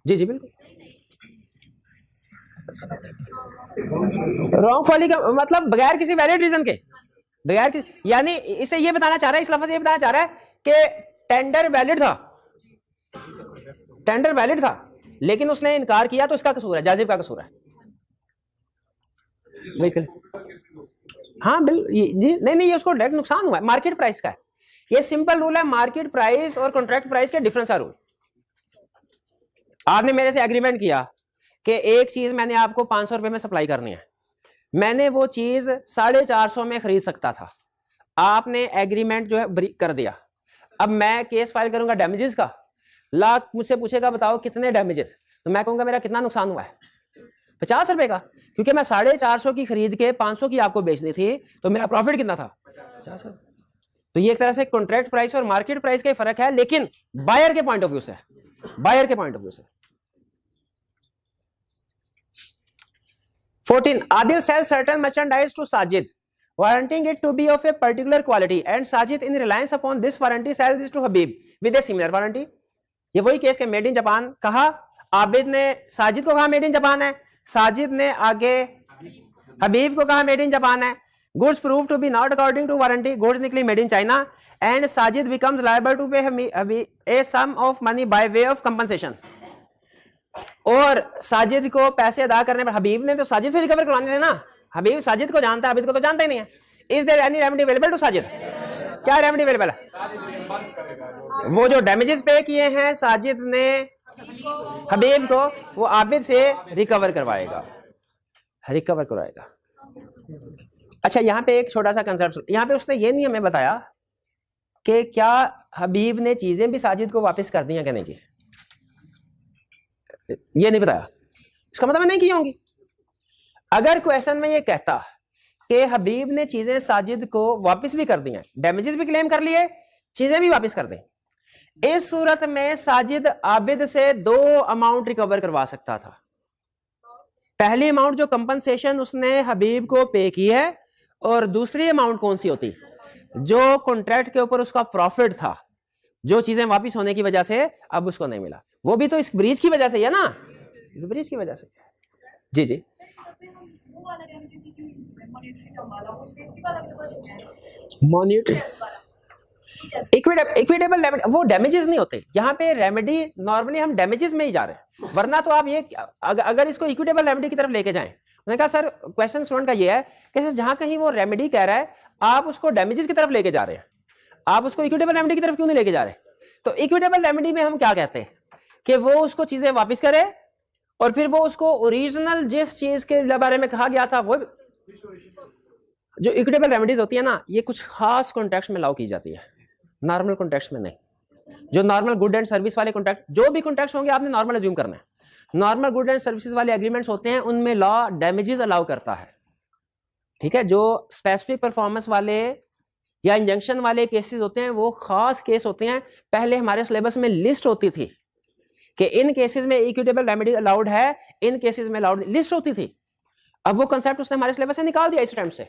जी जी बिल्कुल, रॉन्गफुली का मतलब बगैर किसी वैलिड रीजन के, यानी इसे ये बताना चाह रहा है, इस लफ्ज ये बताना चाह रहा है कि टेंडर वैलिड था लेकिन उसने इनकार किया, तो इसका कसूर है, जाजिब का कसूर है। बिल्कुल, हाँ बिल्कुल जी, नहीं ये उसको डायरेक्ट नुकसान हुआ है, मार्केट प्राइस का है। ये सिंपल रूल है, मार्केट प्राइस और कॉन्ट्रैक्ट प्राइस के डिफरेंस का रूल। आपने मेरे से एग्रीमेंट किया कि एक चीज मैंने आपको 500 रुपए में सप्लाई करनी है, मैंने वो चीज 450 में खरीद सकता था, आपने एग्रीमेंट जो है कर दिया। अब मैं केस फाइल करूंगा डैमेजेस का, लाख मुझसे पूछेगा बताओ कितने डैमेजेस, तो मैं कहूंगा मेरा कितना नुकसान हुआ है, 50 रुपए का, क्योंकि मैं 450 की खरीद के 500 की आपको बेचनी थी, तो मेरा प्रॉफिट कितना था, 50। तो ये एक तरह से कॉन्ट्रैक्ट प्राइस और मार्केट प्राइस का ही फर्क है, लेकिन बायर के पॉइंट ऑफ व्यू से, बायर के पॉइंट ऑफ व्यू से। 14. Adil sells certain merchandise to Sajid, warranting it to be of a particular quality, and Sajid, in reliance upon this warranty, sells it to Habib with a similar warranty. ये वही case के made in Japan कहा, आबिद ने साजिद को कहा made in Japan है, साजिद ने आगे हबीब को कहा मेड इन जापान है। Goods prove to be not according to warranty, goods निकली made in China, and Sajid becomes liable to pay a sum of money by way of compensation. और साजिद को पैसे अदा करने पर, हबीब ने तो साजिद से रिकवर करवाने थे ना, हबीब साजिद को जानता है, हबीब को तो जानता ही नहीं है। Is there any remedy available to Sajid? क्या रेमेडी अवेलेबल है? वो जो डैमेजेस पे किए हैं साजिद ने हबीब को, वो आबिद से रिकवर करवाएगा, रिकवर करवाएगा। अच्छा, यहाँ पे एक छोटा सा कंसेप्ट, यहाँ पे उसने ये नहीं हमें बताया कि क्या हबीब ने चीजें भी साजिद को वापस कर दी हैं कहने की, ये नहीं बताया। इसका मतलब नहीं की होंगी। अगर क्वेश्चन में ये कहता कि हबीब ने चीजें साजिद को वापस भी कर दी हैं, डैमेजेस भी क्लेम कर लिए, चीजें भी वापस कर दी, इस सूरत में साजिद आबिद से 2 अमाउंट रिकवर करवा सकता था। पहली अमाउंट जो कंपनसेशन उसने हबीब को पे की है, और दूसरी अमाउंट कौन सी होती, जो कॉन्ट्रैक्ट के ऊपर उसका प्रॉफिट था, जो चीजें वापस होने की वजह से अब उसको नहीं मिला, वो भी तो इस ब्रीच की वजह से है ना, ब्रीच की वजह से। जी जी, मॉनिटरी इक्विटेबल रेमेडी, वो डैमेजेस नहीं होते यहाँ पे। रेमेडी नॉर्मली हम डैमेजेस में ही जा रहे हैं, वरना तो आप ये अगर इसको इक्विटेबल रेमेडी की तरफ लेके जाएं, मैंने कहा सर क्वेश्चन स्टूडेंट का ये है कि जहां कहीं वो रेमेडी कह रहा है, आप उसको डैमेजेस की तरफ लेके जा रहे हैं, आप उसको इक्विटेबल रेमेडी की तरफ क्यों नहीं लेके जा रहे? तो इक्विटेबल रेमेडी में हम क्या कहते हैं कि वो उसको चीजें वापस करे, और फिर वो उसको ओरिजिनल जिस चीज के बारे में कहा गया था वो। जो इक्विटेबल रेमेडीज होती है ना, ये कुछ खास कॉन्टेक्स्ट में लागू की जाती है, नॉर्मल कॉन्टेक्स्ट में नहीं। जो नॉर्मल गुड एंड सर्विस वाले कॉन्ट्रैक्ट, जो भी कॉन्ट्रैक्ट्स होंगे आपने नॉर्मल अज्यूम करना है, नॉर्मल गुड एंड सर्विसेज वाले एग्रीमेंट्स होते हैं, उनमें लॉ डैमेजेस अलाउ करता है, ठीक है। जो स्पेसिफिक परफॉर्मेंस वाले या इंजंक्शन वाले केसेस होते हैं, वो खास केस होते हैं। पहले हमारे सिलेबस में लिस्ट होती थी कि इन केसेस में इक्विटेबल रेमेडी अलाउड है, इन केसेस में अलाउड, लिस्ट होती थी। अब वो कंसेप्ट उसने हमारे सिलेबस से निकाल दिया इस टाइम से,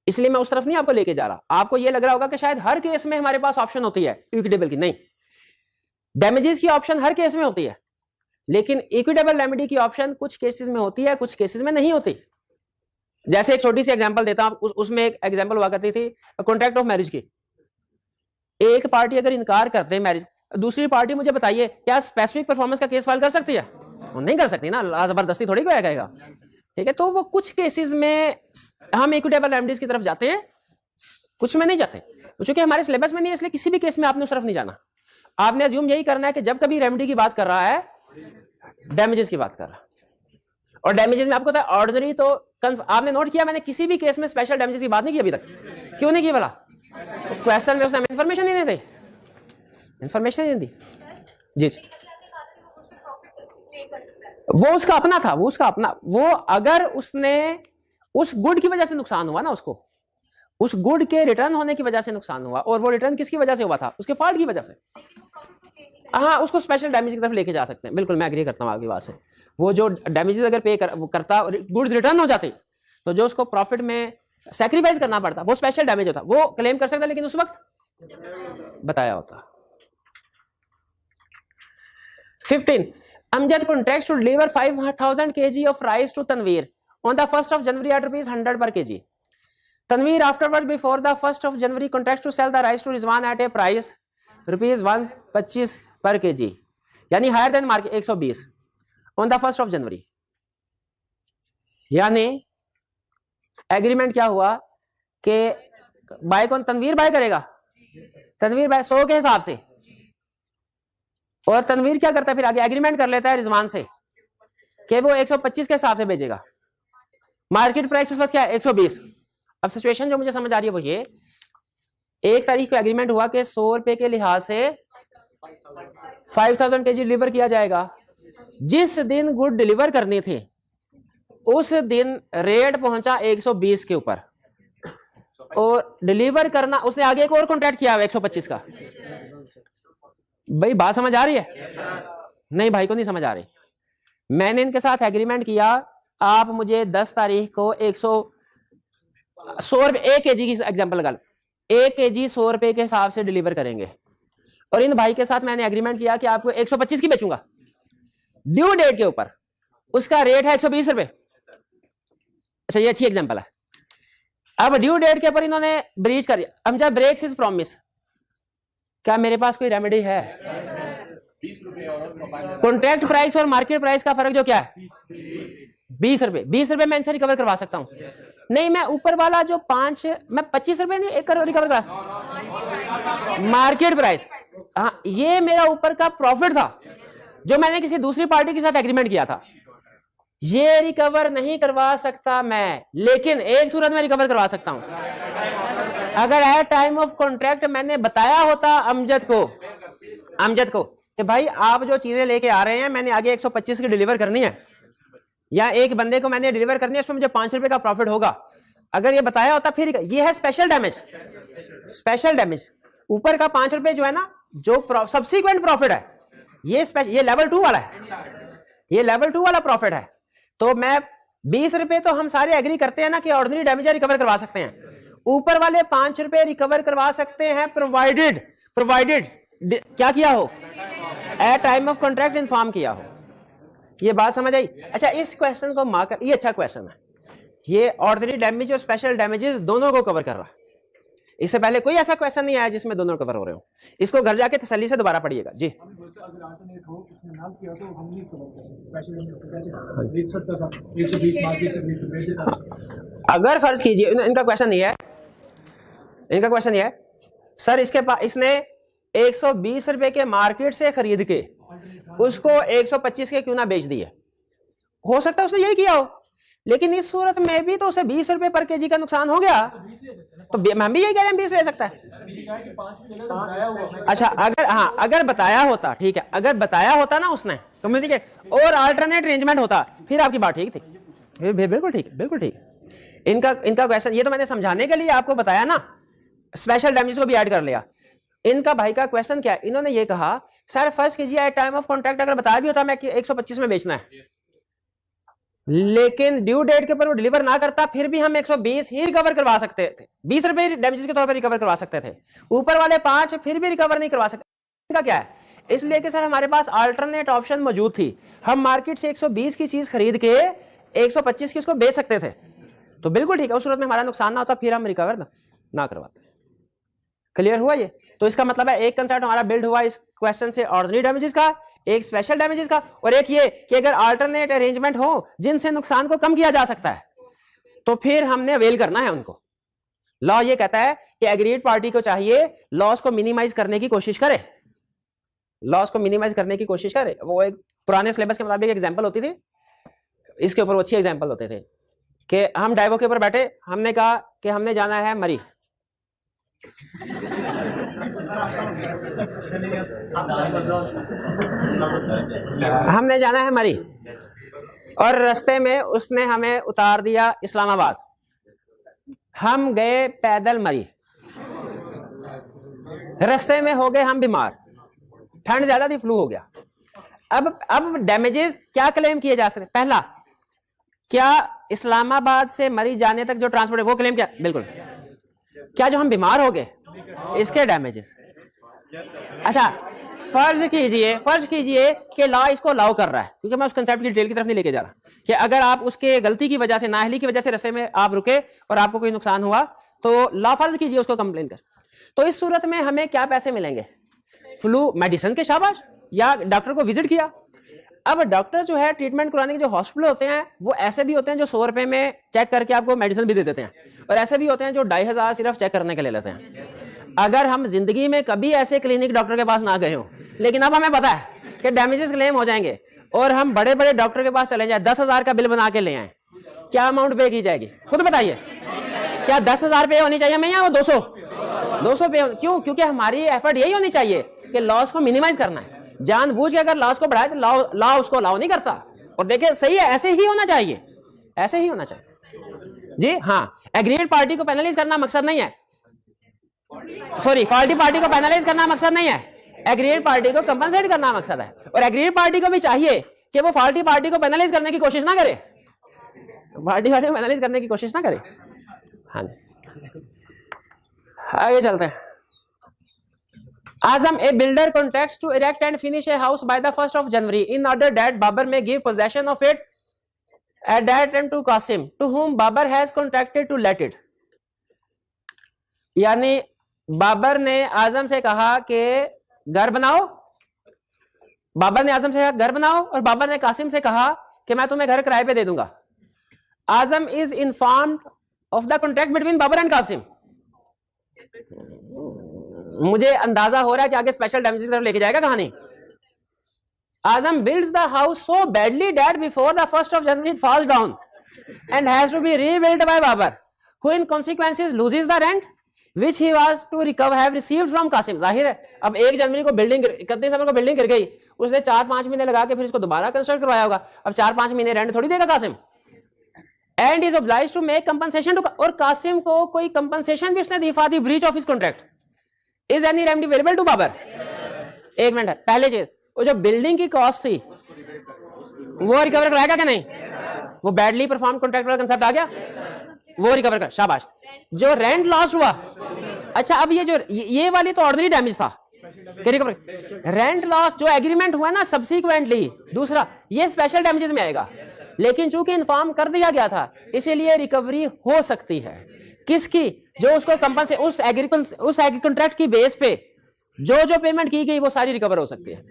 इसलिए मैं उस तरफ नहीं आपको लेके जा रहा। आपको ये लग रहा होगा कि शायद हर केस में हमारे पास ऑप्शन होती है इक्विटेबल की, नहीं, डैमेजेस की ऑप्शन हर केस में होती है, लेकिन इक्विटेबल रेमेडी की ऑप्शन कुछ केसेस में होती है, कुछ केसेस में नहीं होती। जैसे एक छोटी सी एग्जांपल देता हूं, उसमें एक एग्जांपल हुआ करती थी कॉन्ट्रैक्ट ऑफ मैरिज की। एक पार्टी अगर इनकार करते हैं मैरिज, दूसरी पार्टी मुझे बताइए क्या स्पेसिफिक परफॉर्मेंस का केस फाइल कर सकती है? वो नहीं कर सकती ना, जबरदस्ती थोड़ी कोई कहेगा, ठीक है। तो वो कुछ केसेस में हम इक्विटेबल रेमेडीज की तरफ जाते हैं, कुछ में नहीं जाते, क्योंकि हमारे सिलेबस में नहीं है, इसलिए किसी भी केस में आपने उस तरफ नहीं जाना। आपने अज्यूम यही करना है कि जब कभी रेमेडी की बात कर रहा है, डैमेजेस की बात कर रहा है, और डैमेजेस में आपको ऑर्डिनरी तो आपने नोट किया, मैंने किसी भी केस में स्पेशल डैमेजेस की बात नहीं की अभी तक। क्यों नहीं की भला? तो क्वेश्चन में उसने इंफॉर्मेशन नहीं दी, इंफॉर्मेशन नहीं दी। जी जी, वो उसका अपना था, वो उसका अपना, वो अगर उसने उस गुड की वजह से नुकसान हुआ ना, उसको उस गुड के रिटर्न होने की वजह से नुकसान हुआ, और वो रिटर्न किसकी वजह से हुआ था? उसके फॉल्ट की वजह से। हाँ, उसको स्पेशल डैमेज की तरफ लेके जा सकते हैं, बिल्कुल मैं एग्री करता हूँ आपकी बात से। वो जो डैमेजेस अगर पे करता, गुड्स रिटर्न हो जाते, तो जो उसको प्रॉफिट में सैक्रिफाइस करना पड़ता, वो स्पेशल डैमेज होता, वो क्लेम कर सकता, लेकिन उस वक्त बताया होता। 15. Amjad contracts to deliver 5,000 kg of rice to Tanveer on the 1st of January at ₹100 per kg. Tanveer afterwards, before the 1st of January, contracts to sell the rice to Rizwan at a price ₹125 per kg, यानी higher than market 120 on the 1st of January। यानी agreement क्या हुआ कि bye कौन? Tanveer bye करेगा, Tanveer bye 100 के हिसाब से, और तनवीर क्या करता है फिर आगे एग्रीमेंट कर लेता है रिजवान से कि वो 125 के हिसाब से बेचेगा, मार्केट प्राइस उस वक्त क्या है 120। अब सिचुएशन जो मुझे समझ आ रही है वो ये, 1 तारीख को एग्रीमेंट हुआ कि 100 रुपए के लिहाज से 5000 kg डिलीवर किया जाएगा। जिस दिन गुड डिलीवर करनी थी उस दिन रेट पहुंचा 120 के ऊपर, और डिलीवर करना उसने आगे एक और कॉन्ट्रैक्ट किया 125 का। भाई बात समझ आ रही है? नहीं भाई को नहीं समझ आ रही। मैंने इनके साथ एग्रीमेंट किया, आप मुझे 10 तारीख को 100 रुपए 1 kg की एग्जांपल लगा, 1 kg 100 रुपए के हिसाब से डिलीवर करेंगे, और इन भाई के साथ मैंने एग्रीमेंट किया कि आपको 125 की बेचूंगा ड्यू डेट के ऊपर, उसका रेट है 120 रुपए। अच्छा ये अच्छी एग्जांपल है। अब ड्यू डेट के ऊपर इन्होंने ब्रीच कर दिया। अब जब ब्रेक्स इज प्रॉमिस, क्या मेरे पास कोई रेमेडी है? कॉन्ट्रैक्ट प्राइस और मार्केट प्राइस का फर्क जो क्या है 20 रुपए। 20 रुपए मैं इनसे रिकवर करवा सकता हूं। नहीं, मैं ऊपर वाला जो 5 मैं 25 रुपए नहीं एक रिकवर करा, मार्केट प्राइस। हाँ, ये मेरा ऊपर का प्रॉफिट था जो मैंने किसी दूसरी पार्टी के साथ एग्रीमेंट किया था, ये रिकवर नहीं करवा सकता मैं, लेकिन एक सूरत में रिकवर करवा सकता हूं। अगर एट टाइम ऑफ कॉन्ट्रैक्ट मैंने बताया होता अमजद को कि भाई आप जो चीजें लेके आ रहे हैं मैंने आगे 125 की डिलीवर करनी है, या एक बंदे को मैंने डिलीवर करनी है, उसमें मुझे 5 रुपए का प्रॉफिट होगा, अगर ये बताया होता फिर। ये है स्पेशल डैमेज। ऊपर का 5 रुपए जो है ना, जो सब्सिक्वेंट प्रॉफिट है, ये लेवल 2 वाला है, ये लेवल 2 वाला प्रॉफिट है। तो मैं 20 रुपए तो हम सारे एग्री करते हैं ना कि ऑर्डिनरी डैमेज रिकवर करवा सकते हैं, ऊपर वाले 5 रुपए रिकवर करवा सकते हैं प्रोवाइडेड क्या किया हो, at time of contract inform किया हो। ये बात समझ आई? अच्छा, इस क्वेश्चन को मार्क कर, ये अच्छा क्वेश्चन है, ये ऑर्डिनरी डैमेज और स्पेशल डैमेजेस दोनों को कवर कर रहा है। इससे पहले कोई ऐसा क्वेश्चन नहीं आया जिसमें दोनों कवर हो रहे हो। इसको घर जाके तसल्ली से दोबारा पढ़िएगा जी। अगर फर्ज कीजिए, इनका क्वेश्चन नहीं है, इनका क्वेश्चन ये है सर इसके पास इसने 120 रुपए के मार्केट से खरीद के उसको 125 के क्यों ना बेच दिए। हो सकता है उसने यही किया हो, लेकिन इस सूरत में भी तो उसे 20 रुपए पर केजी का नुकसान हो गया, तो हम भी यही कह रहे हैं 20 ले सकता है। अच्छा, अगर बताया होता, ठीक है, अगर बताया होता ना उसने कम्युनिकेट और अल्टरनेट अरेंजमेंट होता, फिर आपकी बात ठीक थी, बिल्कुल ठीक, बिल्कुल ठीक। इनका क्वेश्चन ये तो मैंने समझाने के लिए आपको बताया ना, स्पेशल डैमेज को भी ऐड कर लिया। इनका भाई का क्वेश्चन क्या है, इन्होंने ये कहा सर फर्स्ट कीजिए एट टाइम ऑफ कॉन्ट्रैक्ट अगर बताया भी होता मैं 125 में बेचना है, लेकिन ड्यू डेट के ऊपर वो डिलीवर ना करता, फिर भी हम 120 ही रिकवर करवा सकते थे, 20 रुपए डैमेजेस के तौर पर रिकवर करवा सकते थे, ऊपर वाले 5 फिर भी रिकवर नहीं करवा सकते। इनका क्या है, इसलिए कि सर हमारे पास अल्टरनेट ऑप्शन मौजूद थी, हम मार्केट से 120 की चीज खरीद के 125 की उसको बेच सकते थे, तो बिल्कुल ठीक है, उस सूरत में हमारा नुकसान ना होता, फिर हम रिकवर ना करवाते। क्लियर हुआ ये? तो इसका मतलब है एक कंसेप्ट हमारा बिल्ड हुआ इस क्वेश्चन से ऑर्डिनरी डैमेजेस का, एक स्पेशल डैमेजेस का, और एक ये कि अगर अल्टरनेट अरेंजमेंट हो जिनसे नुकसान को कम किया जा सकता है तो फिर हमने अवेल करना है उनको। लॉ ये कहता है कि एग्रीड पार्टी को चाहिए लॉस को मिनिमाइज करने की कोशिश करे, लॉस को मिनिमाइज करने की कोशिश करे। वो एक पुराने सिलेबस के मुताबिक एग्जांपल होती थी, इसके ऊपर अच्छी एग्जांपल होते थे कि हम डाइवो के ऊपर बैठे, हमने कहा कि हमने जाना है मरी, हमने जाना है मरी, और रास्ते में उसने हमें उतार दिया इस्लामाबाद, हम गए पैदल मरी, रास्ते में हो गए हम बीमार, ठंड ज्यादा थी, फ्लू हो गया। अब डैमेजेस क्या क्लेम किए जा सकते? पहला, क्या इस्लामाबाद से मरी जाने तक जो ट्रांसपोर्ट है वो क्लेम किया? बिल्कुल। क्या जो हम बीमार हो गए इसके डैमेजेस? अच्छा, फर्ज कीजिए कि लॉ इसको अलाउ कर रहा है, क्योंकि मैं उस कंसेप्ट की डिटेल की तरफ नहीं लेके जा रहा, कि अगर आप उसके गलती की वजह से, नाअहली की वजह से रास्ते में आप रुके और आपको कोई नुकसान हुआ, तो लॉ फर्ज कीजिए उसको कंप्लेन कर, तो इस सूरत में हमें क्या पैसे मिलेंगे? फ्लू मेडिसिन के शाबाश, या डॉक्टर को विजिट किया। अब डॉक्टर जो है ट्रीटमेंट कराने के जो हॉस्पिटल होते हैं वो ऐसे भी होते हैं जो 100 रुपए में चेक करके आपको मेडिसिन भी दे देते हैं, और ऐसे भी होते हैं जो 2500 सिर्फ चेक करने के ले लेते हैं। अगर हम जिंदगी में कभी ऐसे क्लिनिक डॉक्टर के पास ना गए हो, लेकिन अब हमें पता है कि डैमेजेस क्लेम हो जाएंगे और हम बड़े बड़े डॉक्टर के पास चले जाए, 10,000 का बिल बना के ले आए, क्या अमाउंट पे की जाएगी? खुद बताइए, क्या 10,000 पे होनी चाहिए हमें या वो 200 पे? क्यों? क्योंकि हमारी एफर्ट यही होनी चाहिए कि लॉस को मिनिमाइज करना है। जानबूझ के अगर लॉस को बढ़ाए तो लॉ उसको अलाउ नहीं करता। और देखिए सही है, ऐसे ही होना चाहिए, ऐसे ही होना चाहिए जी। हाँ, एग्रीड पार्टी को पेनलाइज करना मकसद नहीं है, सॉरी, फॉल्टी पार्टी को पेनलाइज करना मकसद नहीं है, एग्रीड पार्टी को कंपनसेट करना मकसद है। और एग्रीड पार्टी को भी चाहिए कि वो फॉल्टी पार्टी को पेनलाइज करने की कोशिश ना करे, पार्टी को पेनलाइज करने की कोशिश ना करे। हाँ, आगे चलते हैं। Azam, a builder contracts to erect and finish a house by the 1st of January in order that Babar may give possession of it at that time to Qasim, to whom Babar has contracted to let it. यानी बाबर ने आजम से कहा कि घर बनाओ, बाबर ने आजम से कहा घर बनाओ, और बाबर ने कासिम से कहा कि मैं तुम्हें घर किराए पे दे दूंगा। Azam is informed of the contract between Babar and Qasim. मुझे अंदाजा हो रहा है कि आगे स्पेशल डैमेज की तरफ लेके जाएगा कहानी। आजम builds the house so badly that before the 1st of January it falls down and has to be rebuilt by Babar, who in consequences loses the rent which he was to recover have received from Qasim। जाहिर है अब 1 जनवरी को building, 31 दिसंबर को building गिर गई, उसने 4-5 महीने लगा के फिर इसको दोबारा कंस्ट्रक्ट करवाया होगा। अब 4-5 महीने रेंट थोड़ी देगा Qasim. And is obliged to make compensation to, और कासिम को कोई कंपनसेशन भी उसने दी for the breach of his contract. Is any remedy available to Babar? एक मिनट, पहले चीज, वो जो बिल्डिंग की कॉस्ट थी वो रिकवर कराएगा क्या? नहीं, वो बैडली परफॉर्म कॉन्ट्रैक्ट वाला कंसेप्ट आ गया, वो रिकवर कर, शाबाश। जो रेंट लॉस हुआ, अच्छा अब ये वाली तो ऑर्डिनरी डैमेज था, रेंट लॉस जो एग्रीमेंट हुआ ना सब्सिक्वेंटली दूसरा, ये स्पेशल डैमेजेस में आएगा। लेकिन चूंकि इन्फॉर्म कर दिया गया था इसीलिए रिकवरी हो सकती है। किसकी? जो उसको कंपनसे उस एग्री कॉन्ट्रैक्ट की बेस पे जो पेमेंट की गई वो सारी रिकवर हो सकती है।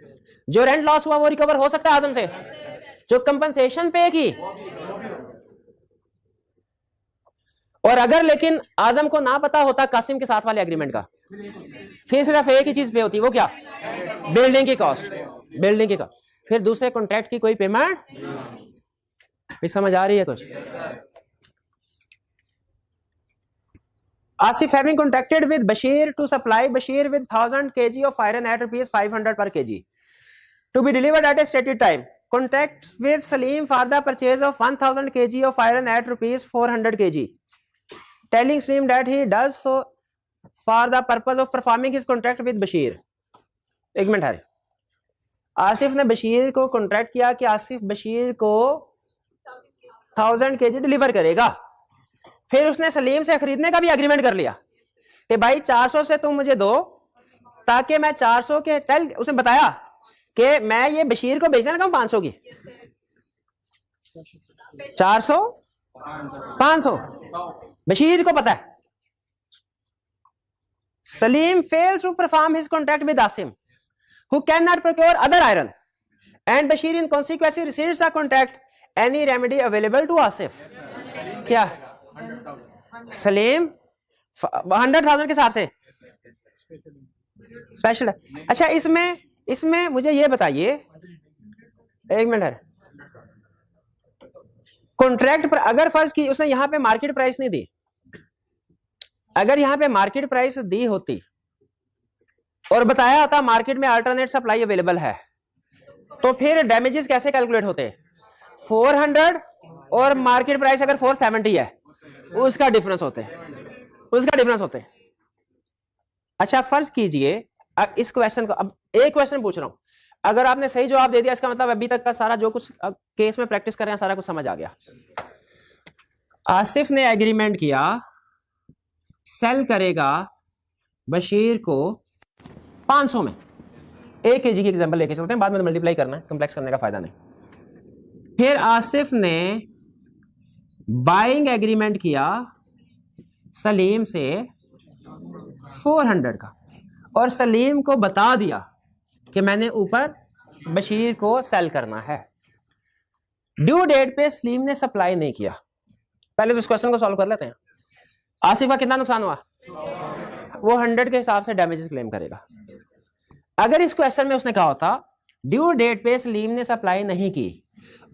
जो रेंट लॉस हुआ वो रिकवर हो सकता है आजम से, जो कंपनसेशन पे की। और अगर लेकिन आजम को ना पता होता कासिम के साथ वाले एग्रीमेंट का, फिर सिर्फ एक ही चीज पे होती, वो क्या? बिल्डिंग की कॉस्ट, बिल्डिंग की कॉस्ट। फिर दूसरे कॉन्ट्रैक्ट की कोई पेमेंट भी। समझ आ रही है कुछ? Asif having contracted with Bashir to supply Bashir with 1000 kg of iron at rupees 500 per kg to be delivered at a stated time. Contracts with Salim for the purchase of 1000 kg of iron at rupees 400 kg. Telling Salim that he does so for the purpose of performing his contract with Bashir. एक minute है, आसिफ ने बशीर को contract किया कि आसिफ बशीर को 1000 kg deliver करेगा। फिर उसने सलीम से खरीदने का भी एग्रीमेंट कर लिया कि भाई 400 से तुम मुझे दो ताकि मैं 400 के टेल, उसने बताया कि मैं ये बशीर को बेचने लगा 500 की, 400 500 बशीर को पता है। Salim fails to perform his contract with Asim, who cannot procure other iron, and Bashir in consequence rescinds the contract. Any remedy available to Asif? क्या? सलीम 100,000 के हिसाब से स्पेशल है। अच्छा इसमें मुझे ये बताइए, एक मिनट है, कॉन्ट्रैक्ट पर अगर फर्ज की उसने यहां पे मार्केट प्राइस नहीं दी, अगर यहां पे मार्केट प्राइस दी होती और बताया होता मार्केट में अल्टरनेट सप्लाई अवेलेबल है, तो फिर डैमेजेस कैसे कैलकुलेट होते? 400 और मार्केट प्राइस अगर 470 है, उसका डिफरेंस होते हैं, अच्छा फर्ज कीजिए अब इस क्वेश्चन को, अब एक क्वेश्चन पूछ रहा हूं, अगर आपने सही जवाब दे दिया इसका मतलब अभी तक का सारा जो कुछ केस में प्रैक्टिस कर रहे हैं सारा कुछ समझ आ गया। आसिफ ने एग्रीमेंट किया सेल करेगा बशीर को 500 में, 1 kg की एग्जांपल लेके चलते हैं, बाद में मल्टीप्लाई करना है, कॉम्प्लेक्स करने का फायदा नहीं। फिर आसिफ ने बाइंग एग्रीमेंट किया सलीम से 400 का और सलीम को बता दिया कि मैंने ऊपर बशीर को सेल करना है। ड्यू डेट पे सलीम ने सप्लाई नहीं किया। पहले तो इस क्वेश्चन को सॉल्व कर लेते हैं। आसिफ का कितना नुकसान हुआ? वो 100 के हिसाब से डैमेजेस क्लेम करेगा। अगर इस क्वेश्चन में उसने कहा होता ड्यू डेट पे सलीम ने सप्लाई नहीं की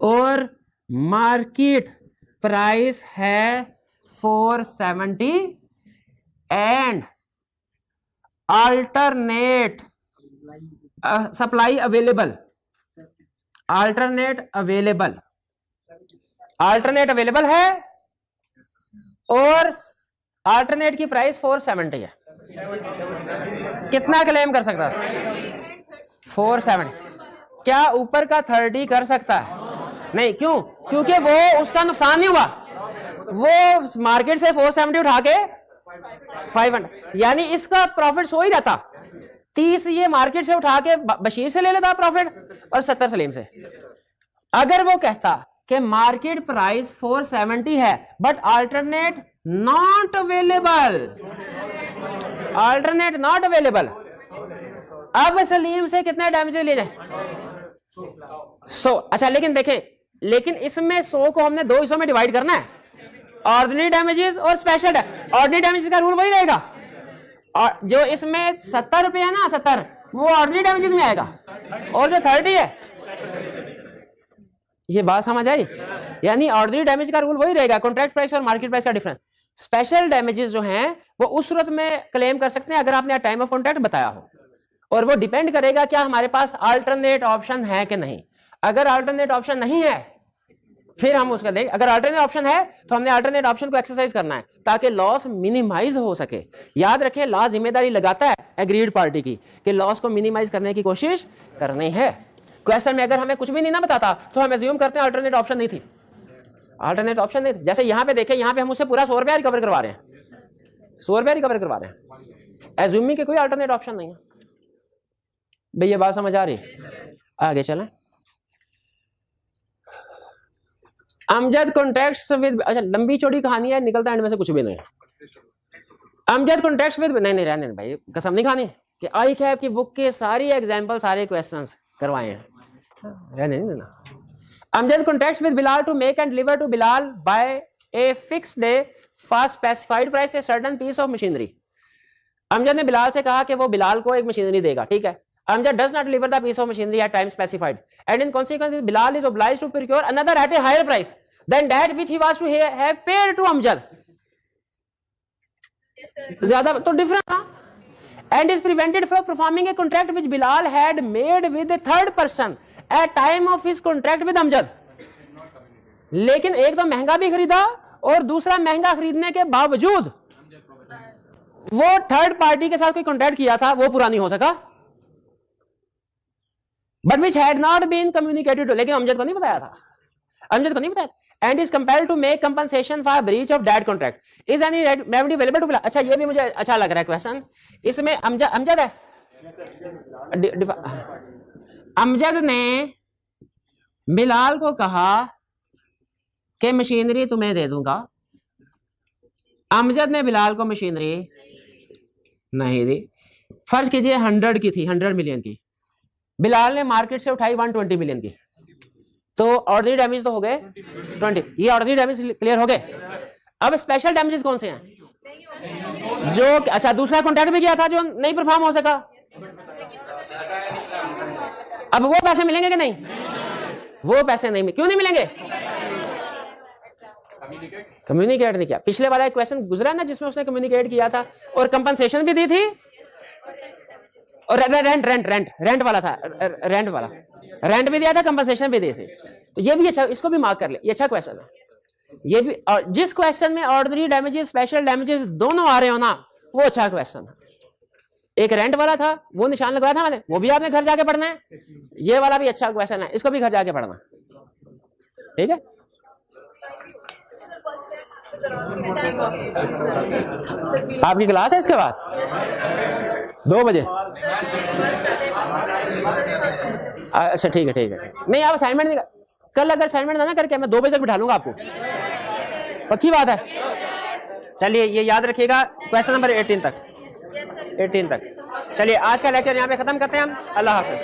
और मार्केट प्राइस है 470 and alternate supply available, alternate available है और अल्टरनेट की प्राइस 470 है, कितना क्लेम कर सकता है? 470। क्या ऊपर का 30 कर सकता है? नहीं। क्यों? क्योंकि वो उसका नुकसान नहीं हुआ, वो मार्केट से 470 उठा के 500, यानी इसका प्रॉफिट सो ही रहता। 30 ये मार्केट से उठा के बशीर से ले लेता प्रॉफिट और 70 सलीम से। अगर वो कहता कि मार्केट प्राइस 470 है बट अल्टरनेट नॉट अवेलेबल, अब सलीम से कितने डैमेज लिए जाए? 100। अच्छा, लेकिन देखें, लेकिन इसमें 100 को हमने 2 हिस्सों में डिवाइड करना है, ऑर्डिनरी डैमेजेस और स्पेशल। ऑर्डिनरी डैमेजेस का रूल वही रहेगा, और जो इसमें 70 रुपए है ना, 70 वो ऑर्डिनरी डैमेजेस में आएगा, और जो 30 है, ये बात समझ आई? यानी ऑर्डिनरी डैमेज का रूल वही रहेगा, कॉन्ट्रैक्ट प्राइस और मार्केट प्राइस का डिफरेंस। स्पेशल डैमेजेस जो हैं वो उस सूरत में क्लेम कर सकते हैं अगर आपने टाइम ऑफ कॉन्ट्रैक्ट बताया हो, और वो डिपेंड करेगा क्या हमारे पास अल्टरनेट ऑप्शन है कि नहीं। अगर अल्टरनेट ऑप्शन नहीं है फिर हम उसका देख, अगर अल्टरनेट ऑप्शन है तो हमने अल्टरनेट ऑप्शन को एक्सरसाइज करना है ताकि लॉस मिनिमाइज हो सके। याद रखें, लॉ जिम्मेदारी लगाता है एग्रीड पार्टी की कि लॉस को मिनिमाइज करने की कोशिश करनी है। क्वेश्चन में अगर हमें कुछ भी नहीं ना बताता तो हम एज्यूम करते हैं अल्टरनेट ऑप्शन नहीं थी, अल्टरनेट ऑप्शन नहीं थी। जैसे यहाँ पे देखें, यहाँ पे हम उससे पूरा 100 रुपया रिकवर करवा रहे हैं, 100 रुपया रिकवर करवा रहे हैं, एज्यूमिंग के कोई अल्टरनेट ऑप्शन नहीं है। भाई ये बात समझ आ रही है? आगे चलें। अमजद कॉन्ट्रैक्ट्स विद, अच्छा लंबी चौड़ी कहानी है, निकलता एंड में से कुछ भी नहीं। अमजद कॉन्ट्रैक्ट्स विद, नहीं रहने भाई, कसम नहीं खानी कि आई कैप की बुक के सारी एग्जांपल, सारे क्वेश्चंस करवाए हैं, रहने नहीं देना। Amjad contracts with Bilal to make and deliver to Bilal by a fixed day for specified price a certain piece of machinery. Amjad ने बिलाल से कहा कि वो बिलाल को एक मशीनरी देगा, ठीक है। Amjad does not deliver the piece of machinery at time specified, and in consequence, Bilal is obliged to procure another at a higher price than that which he was to have paid to Amjad. ज़्यादा तो difference था, and is prevented from performing a contract which Bilal had made with a third person at time of his contract with Amjad. लेकिन एक तो महंगा भी खरीदा और दूसरा महंगा खरीदने के बावजूद वो थर्ड पार्टी के साथ कोई कॉन्ट्रैक्ट किया था वो पूरा नहीं हो सका, but which had not been communicated to, लेकिन अमजद को नहीं बताया था, अमजद को नहीं बताया, and is compelled to make compensation for breach of that contract. Is any remedy available to Bilal? अच्छा ये भी मुझे अच्छा लग रहा है क्वेश्चन, इसमें अमजद है, अमजद ने बिलाल को कहा कि मशीनरी तुम्हें दे दूंगा, अमजद ने बिलाल को मशीनरी नहीं दी, फर्ज कीजिए 100 की थी, 100 मिलियन की, बिलाल ने मार्केट से उठाई 120 मिलियन की, तो ऑर्डिनरी डैमेज तो हो गए 20, ये ऑर्डिनरी डैमेज क्लियर हो गए। अब स्पेशल डैमेजेस कौन से हैं? जो अच्छा दूसरा कॉन्ट्रैक्ट भी किया था जो नहीं परफॉर्म हो सका, अब वो पैसे मिलेंगे कि नहीं? वो पैसे नहीं, क्यों नहीं मिलेंगे? कम्युनिकेट नहीं किया। पिछले वाला एक क्वेश्चन गुजरा ना जिसमें उसने कम्युनिकेट किया था और कंपनसेशन भी दी थी, और रेंट वाला था, रेंट भी दिया था, कंपनसेशन भी दी थी। तो ये भी अच्छा, इसको भी मार्क कर ले, ये अच्छा क्वेश्चन है ये भी। और जिस क्वेश्चन में ऑर्डिनरी डैमेजेस स्पेशल डैमेजेस दोनों आ रहे हो ना, वो अच्छा क्वेश्चन है। एक रेंट वाला था, वो निशान लगवाया था मैंने, वो भी आपने घर जाके पढ़ना है। ये वाला भी अच्छा क्वेश्चन है, इसको भी घर जाके पढ़ना, ठीक है। आपकी क्लास है इसके बाद 2 बजे? अच्छा ठीक है नहीं आप असाइनमेंट नहीं, कल अगर असाइनमेंट ना करके मैं 2 बजे तक बिठा लूंगा आपको, पक्की बात है। चलिए ये याद रखिएगा, क्वेश्चन नंबर 18 तक। चलिए आज का लेक्चर यहाँ पे खत्म करते हैं हम। अल्लाह हाफिज।